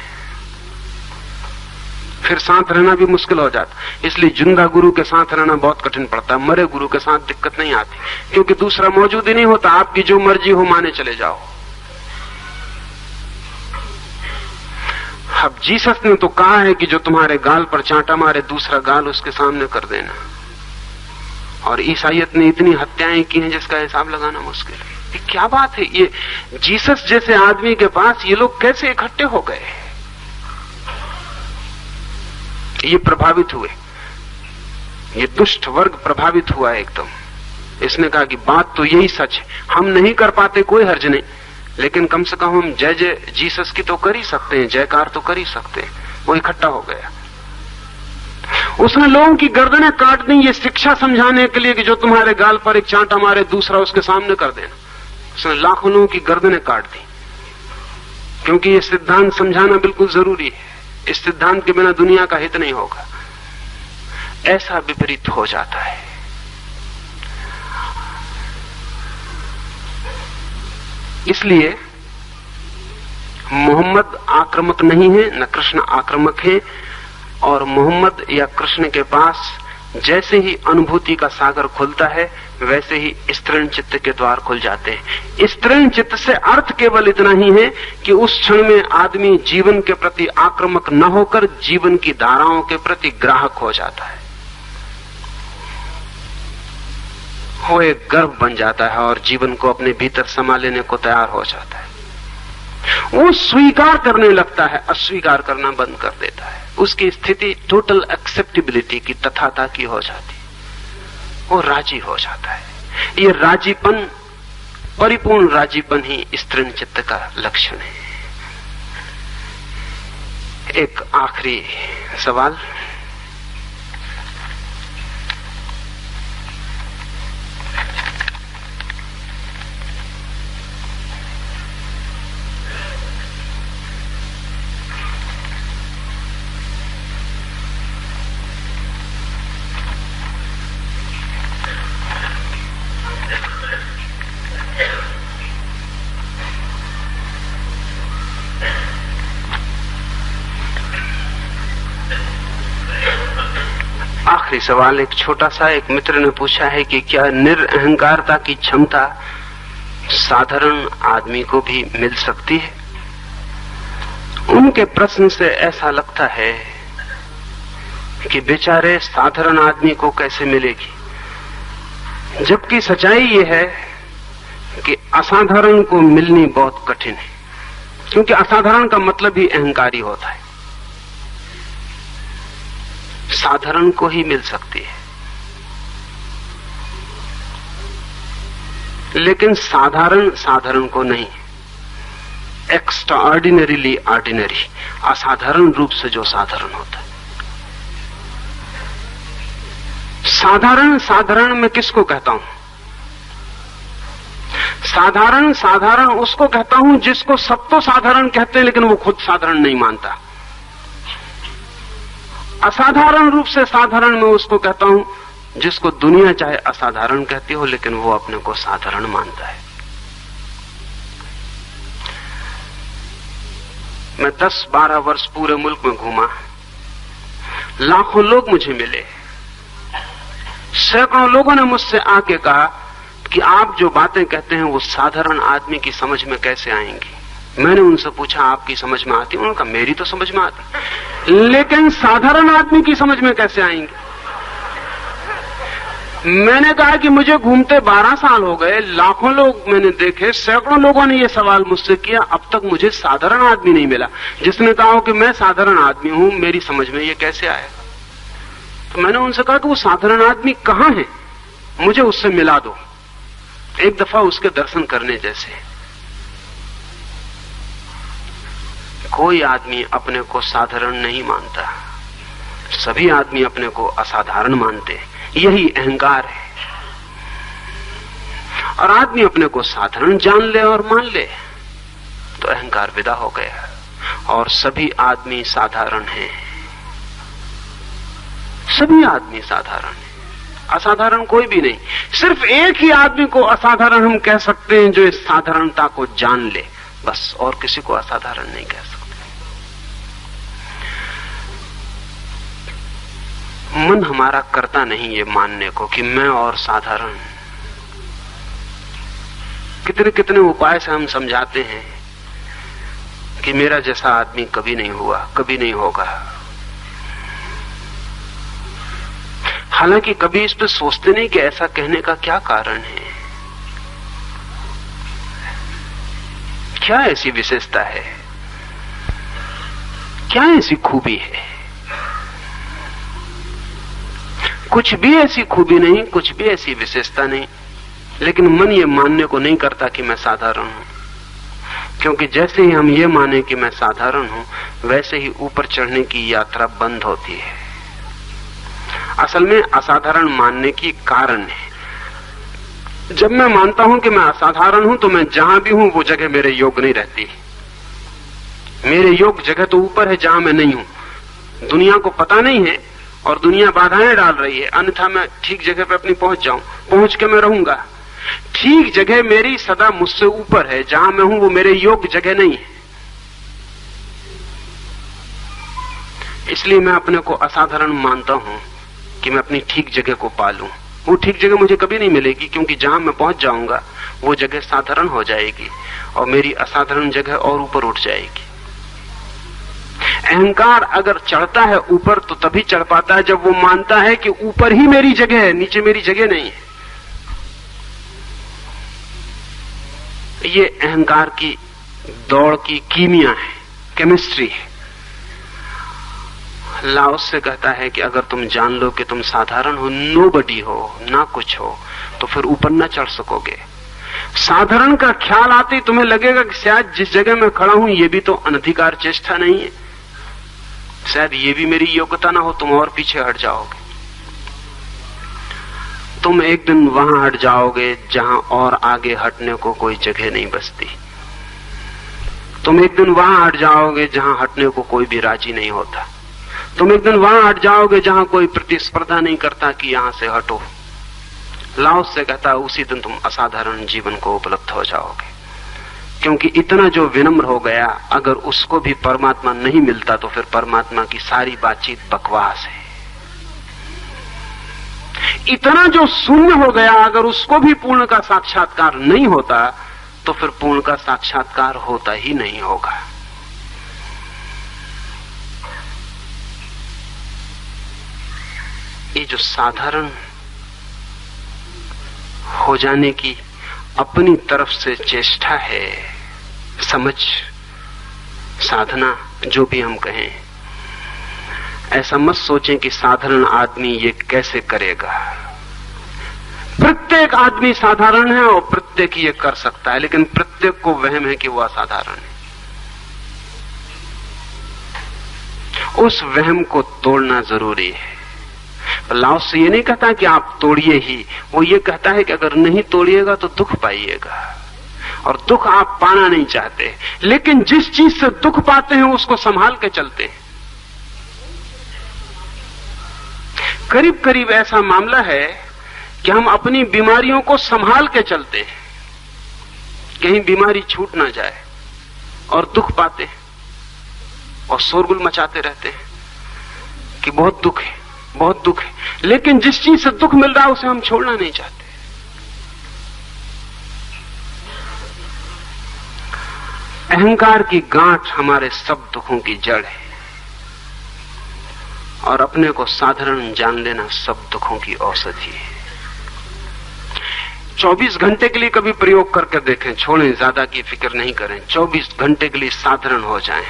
फिर साथ रहना भी मुश्किल हो जाता। इसलिए जिंदा गुरु के साथ रहना बहुत कठिन पड़ता है। मरे गुरु के साथ दिक्कत नहीं आती, क्योंकि दूसरा मौजूद ही नहीं होता। आपकी जो मर्जी हो माने चले जाओ। अब जीसस ने तो कहा है कि जो तुम्हारे गाल पर चांटा मारे दूसरा गाल उसके सामने कर देना, और ईसाइयत ने इतनी हत्याएं की हैं जिसका हिसाब लगाना मुश्किल है। ये क्या बात है? ये जीसस जैसे आदमी के पास ये लोग कैसे इकट्ठे हो गए? ये प्रभावित हुए, ये दुष्ट वर्ग प्रभावित हुआ एकदम। इसने कहा कि बात तो यही सच है, हम नहीं कर पाते कोई हर्ज नहीं, लेकिन कम से कम हम जय जय जीसस की तो कर ही सकते हैं, जयकार तो कर ही सकते हैं। वो इकट्ठा हो गया। उसने लोगों की गर्दनें काट दी, ये शिक्षा समझाने के लिए कि जो तुम्हारे गाल पर एक चांटा मारे दूसरा उसके सामने कर देना। उसने लाखों लोगों की गर्दनें काट दी, क्योंकि ये सिद्धांत समझाना बिल्कुल जरूरी है। इस सिद्धांत के बिना दुनिया का हित नहीं होगा। ऐसा विपरीत हो जाता है। इसलिए मोहम्मद आक्रामक नहीं है, न कृष्ण आक्रामक है। और मोहम्मद या कृष्ण के पास जैसे ही अनुभूति का सागर खुलता है, वैसे ही स्तृण चित्त के द्वार खुल जाते हैं। स्तृण चित्त से अर्थ केवल इतना ही है कि उस क्षण में आदमी जीवन के प्रति आक्रामक न होकर जीवन की धाराओं के प्रति ग्राहक हो जाता है। वो एक गर्व बन जाता है और जीवन को अपने भीतर समा लेने को तैयार हो जाता है। वो स्वीकार करने लगता है, अस्वीकार करना बंद कर देता है। उसकी स्थिति टोटल एक्सेप्टेबिलिटी की, तथाता की हो जाती है। वो राजी हो जाता है। ये राजीपन, परिपूर्ण राजीपन ही स्तृण चित्त का लक्षण है। एक आखिरी सवाल। आखिरी सवाल एक छोटा सा। एक मित्र ने पूछा है कि क्या निरअहंकारता की क्षमता साधारण आदमी को भी मिल सकती है? उनके प्रश्न से ऐसा लगता है कि बेचारे साधारण आदमी को कैसे मिलेगी, जबकि सच्चाई ये है कि असाधारण को मिलनी बहुत कठिन है, क्योंकि असाधारण का मतलब ही अहंकारी होता है। साधारण को ही मिल सकती है, लेकिन साधारण साधारण को नहीं। एक्स्ट्रा ऑर्डिनरीली ऑर्डिनरी, असाधारण रूप से जो साधारण होता है। साधारण साधारण मैं किसको कहता हूं? साधारण साधारण उसको कहता हूं जिसको सब तो साधारण कहते हैं, लेकिन वो खुद साधारण नहीं मानता। असाधारण रूप से साधारण मैं उसको कहता हूं जिसको दुनिया चाहे असाधारण कहती हो, लेकिन वो अपने को साधारण मानता है। मैं 10-12 वर्ष पूरे मुल्क में घूमा, लाखों लोग मुझे मिले। सैकड़ों लोगों ने मुझसे आके कहा कि आप जो बातें कहते हैं वो साधारण आदमी की समझ में कैसे आएंगी। मैंने उनसे पूछा आपकी समझ में आती? उन्होंने कहा मेरी तो समझ में आती, लेकिन साधारण आदमी की समझ में कैसे आएंगी? मैंने कहा कि मुझे घूमते 12 साल हो गए, लाखों लोग मैंने देखे, सैकड़ों लोगों ने ये सवाल मुझसे किया, अब तक मुझे साधारण आदमी नहीं मिला जिसने कहा हो कि मैं साधारण आदमी हूं, मेरी समझ में ये कैसे आएगा। तो मैंने उनसे कहा कि वो साधारण आदमी कहां है, मुझे उससे मिला दो, एक दफा उसके दर्शन करने जैसे। कोई आदमी अपने को साधारण नहीं मानता, सभी आदमी अपने को असाधारण मानते हैं। यही अहंकार है। और आदमी अपने को साधारण जान ले और मान ले तो अहंकार विदा हो गया। और सभी आदमी साधारण हैं, सभी आदमी साधारण हैं, असाधारण कोई भी नहीं। सिर्फ एक ही आदमी को असाधारण हम कह सकते हैं जो इस साधारणता को जान ले, बस, और किसी को असाधारण नहीं कह सकते। मन हमारा करता नहीं ये मानने को कि मैं और साधारण। कितने कितने उपाय से हम समझाते हैं कि मेरा जैसा आदमी कभी नहीं हुआ, कभी नहीं होगा। हालांकि कभी इस पे सोचते नहीं कि ऐसा कहने का क्या कारण है, क्या ऐसी विशेषता है, क्या ऐसी खूबी है। कुछ भी ऐसी खूबी नहीं, कुछ भी ऐसी विशेषता नहीं, लेकिन मन ये मानने को नहीं करता कि मैं साधारण हूं, क्योंकि जैसे ही हम ये माने कि मैं साधारण हूं, वैसे ही ऊपर चढ़ने की यात्रा बंद होती है। असल में असाधारण मानने की कारण है। जब मैं मानता हूं कि मैं असाधारण हूं, तो मैं जहां भी हूं वो जगह मेरे योग्य नहीं रहती। मेरे योग्य जगह तो ऊपर है जहां मैं नहीं हूं। दुनिया को पता नहीं है और दुनिया बाधाएं डाल रही है, अन्यथा मैं ठीक जगह पे अपनी पहुंच जाऊं, पहुंच के मैं रहूंगा। ठीक जगह मेरी सदा मुझसे ऊपर है, जहां मैं हूं वो मेरे योग्य जगह नहीं है। इसलिए मैं अपने को असाधारण मानता हूं कि मैं अपनी ठीक जगह को पालूं। वो ठीक जगह मुझे कभी नहीं मिलेगी, क्योंकि जहां मैं पहुंच जाऊंगा वो जगह साधारण हो जाएगी और मेरी असाधारण जगह और ऊपर उठ जाएगी। अहंकार अगर चढ़ता है ऊपर तो तभी चढ़ पाता है जब वो मानता है कि ऊपर ही मेरी जगह है, नीचे मेरी जगह नहीं है। ये अहंकार की दौड़ की कीमिया है, केमिस्ट्री है। लाओस से कहता है कि अगर तुम जान लो कि तुम साधारण हो, नोबडी हो, ना कुछ हो, तो फिर ऊपर ना चढ़ सकोगे। साधारण का ख्याल आते ही तुम्हें लगेगा कि शायद जिस जगह मैं खड़ा हूं ये भी तो अनधिकार चेष्टा नहीं है, शायद ये भी मेरी योग्यता ना हो, तुम और पीछे हट जाओगे। तुम एक दिन वहां हट जाओगे जहां और आगे हटने को कोई जगह नहीं बचती। तुम एक दिन वहां हट जाओगे जहां हटने को कोई भी राजी नहीं होता। तुम एक दिन वहां हट जाओगे जहां कोई प्रतिस्पर्धा नहीं करता कि यहां से हटो। लाओस से कहता उसी दिन तुम असाधारण जीवन को उपलब्ध हो जाओगे, क्योंकि इतना जो विनम्र हो गया, अगर उसको भी परमात्मा नहीं मिलता तो फिर परमात्मा की सारी बातचीत बकवास है। इतना जो शून्य हो गया, अगर उसको भी पूर्ण का साक्षात्कार नहीं होता तो फिर पूर्ण का साक्षात्कार होता ही नहीं होगा। ये जो साधारण हो जाने की अपनी तरफ से चेष्टा है, समझ, साधना, जो भी हम कहें, ऐसा मत सोचें कि साधारण आदमी ये कैसे करेगा। प्रत्येक आदमी साधारण है और प्रत्येक ये कर सकता है, लेकिन प्रत्येक को वहम है कि वो असाधारण है। उस वहम को तोड़ना जरूरी है। लाओस ये नहीं कहता कि आप तोड़िए ही, वो ये कहता है कि अगर नहीं तोड़िएगा तो दुख पाइएगा, और दुख आप पाना नहीं चाहते, लेकिन जिस चीज से दुख पाते हैं उसको संभाल के चलते हैं। करीब करीब ऐसा मामला है कि हम अपनी बीमारियों को संभाल के चलते हैं, कहीं बीमारी छूट ना जाए, और दुख पाते हैं और शोरगुल मचाते रहते हैं कि बहुत दुख है, बहुत दुख है, लेकिन जिस चीज से दुख मिल रहा है उसे हम छोड़ना नहीं चाहते। अहंकार की गांठ हमारे सब दुखों की जड़ है, और अपने को साधारण जान लेना सब दुखों की औषधि है। 24 घंटे के लिए कभी प्रयोग करके देखें, छोड़ें, ज्यादा की फिक्र नहीं करें। 24 घंटे के लिए साधारण हो जाएं।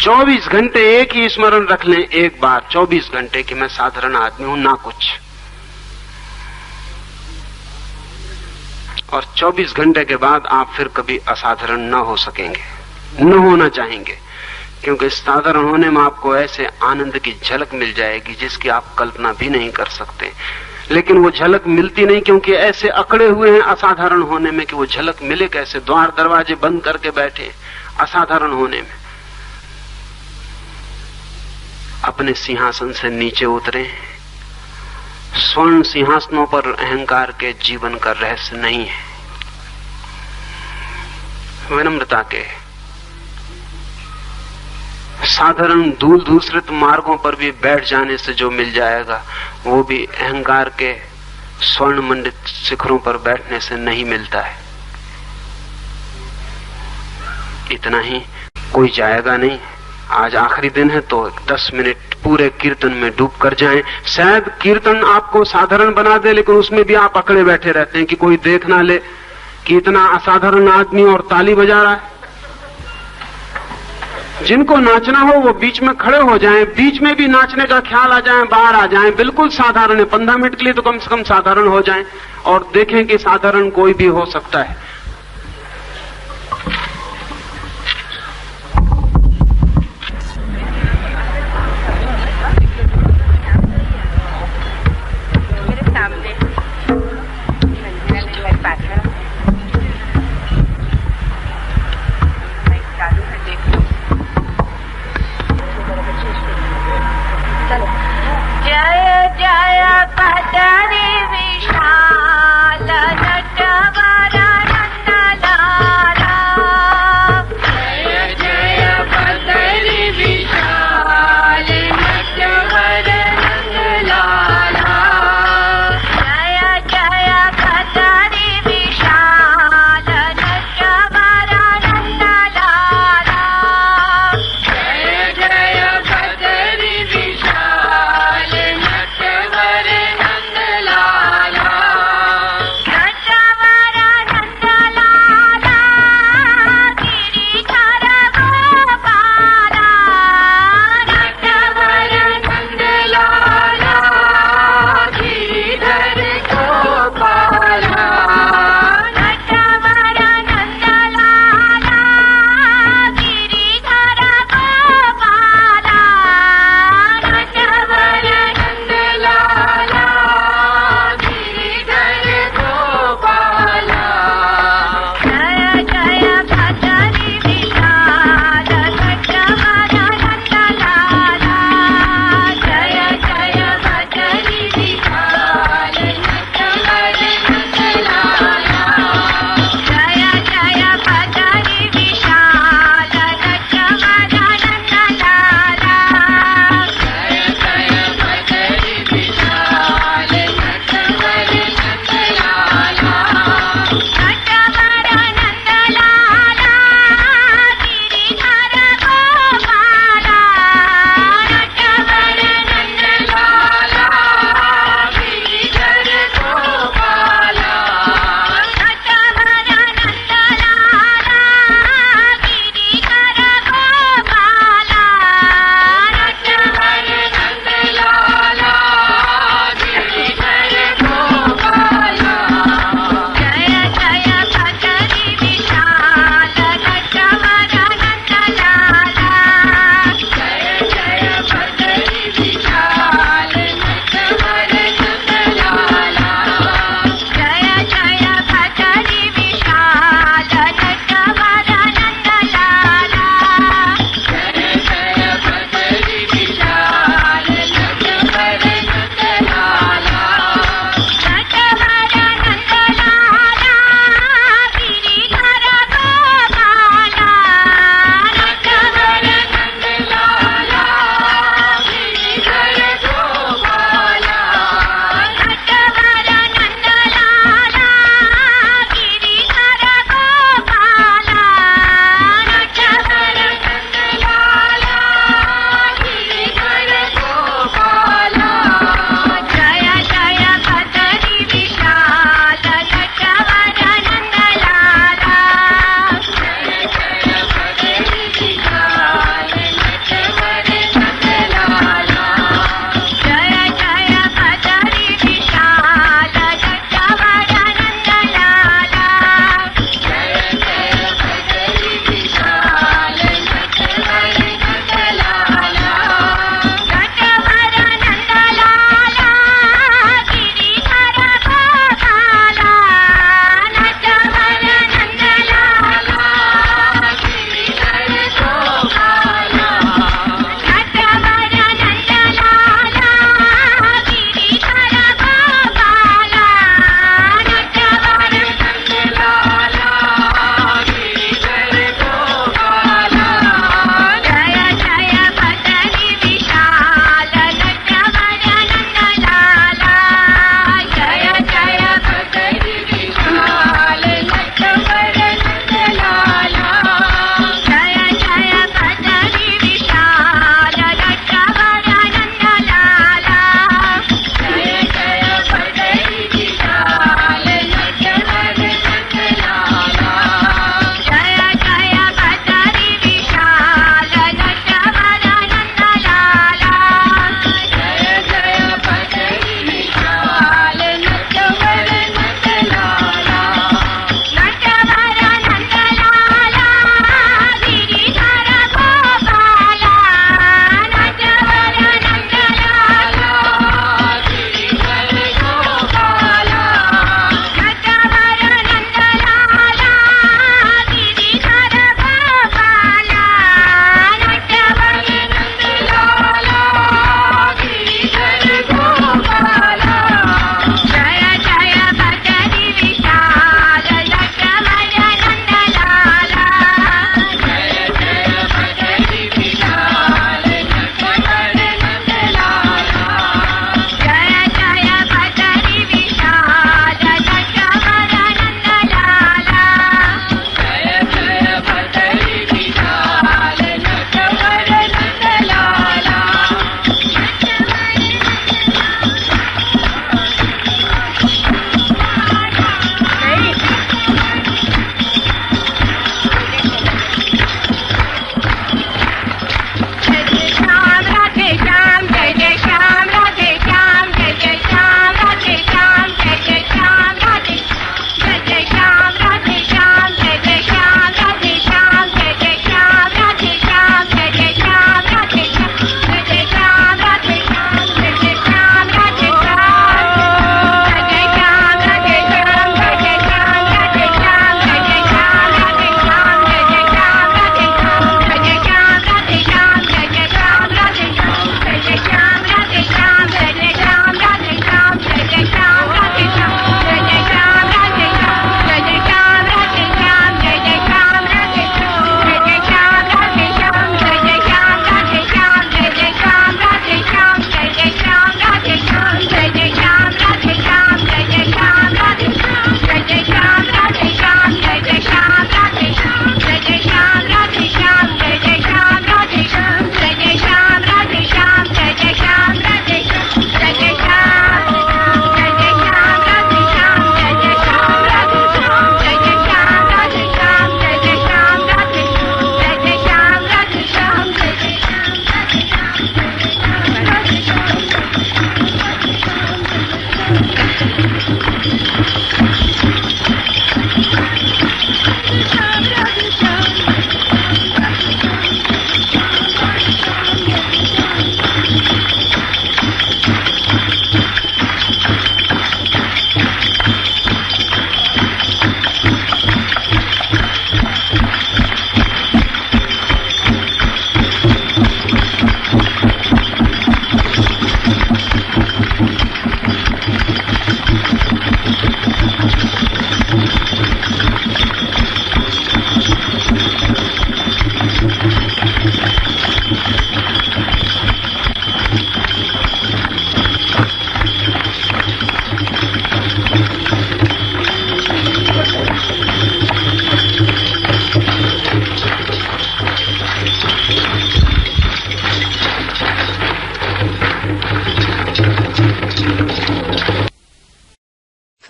24 घंटे एक ही स्मरण रख लें, एक बार 24 घंटे कि मैं साधारण आदमी हूं, ना कुछ। और 24 घंटे के बाद आप फिर कभी असाधारण न हो सकेंगे, न होना चाहेंगे, क्योंकि साधारण होने में आपको ऐसे आनंद की झलक मिल जाएगी जिसकी आप कल्पना भी नहीं कर सकते। लेकिन वो झलक मिलती नहीं, क्योंकि ऐसे अकड़े हुए हैं असाधारण होने में कि वो झलक मिले कैसे। द्वार दरवाजे बंद करके बैठे असाधारण होने में। अपने सिंहासन से नीचे उतरे। स्वर्ण सिंहासनों पर अहंकार के जीवन का रहस्य नहीं है। विनम्रता के साधारण धूल धूसरित मार्गों पर भी बैठ जाने से जो मिल जाएगा वो भी अहंकार के स्वर्ण मंडित शिखरों पर बैठने से नहीं मिलता है। इतना ही, कोई जाएगा नहीं। आज आखिरी दिन है तो 10 मिनट पूरे कीर्तन में डूब कर जाएं। शायद कीर्तन आपको साधारण बना दे, लेकिन उसमें भी आप अकड़े बैठे रहते हैं कि कोई देख ना ले कि इतना असाधारण आदमी और ताली बजा रहा है। जिनको नाचना हो वो बीच में खड़े हो जाएं, बीच में भी नाचने का ख्याल आ जाए, बाहर आ जाएं, बिल्कुल साधारण है। 15 मिनट के लिए तो कम से कम साधारण हो जाएं और देखें कि साधारण कोई भी हो सकता है।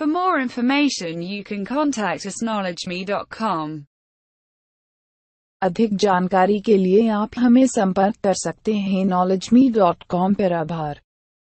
For more information you can contact us knowledgeme.com. अधिक जानकारी के लिए आप हमें संपर्क कर सकते हैं knowledgeme.com पर। आभार।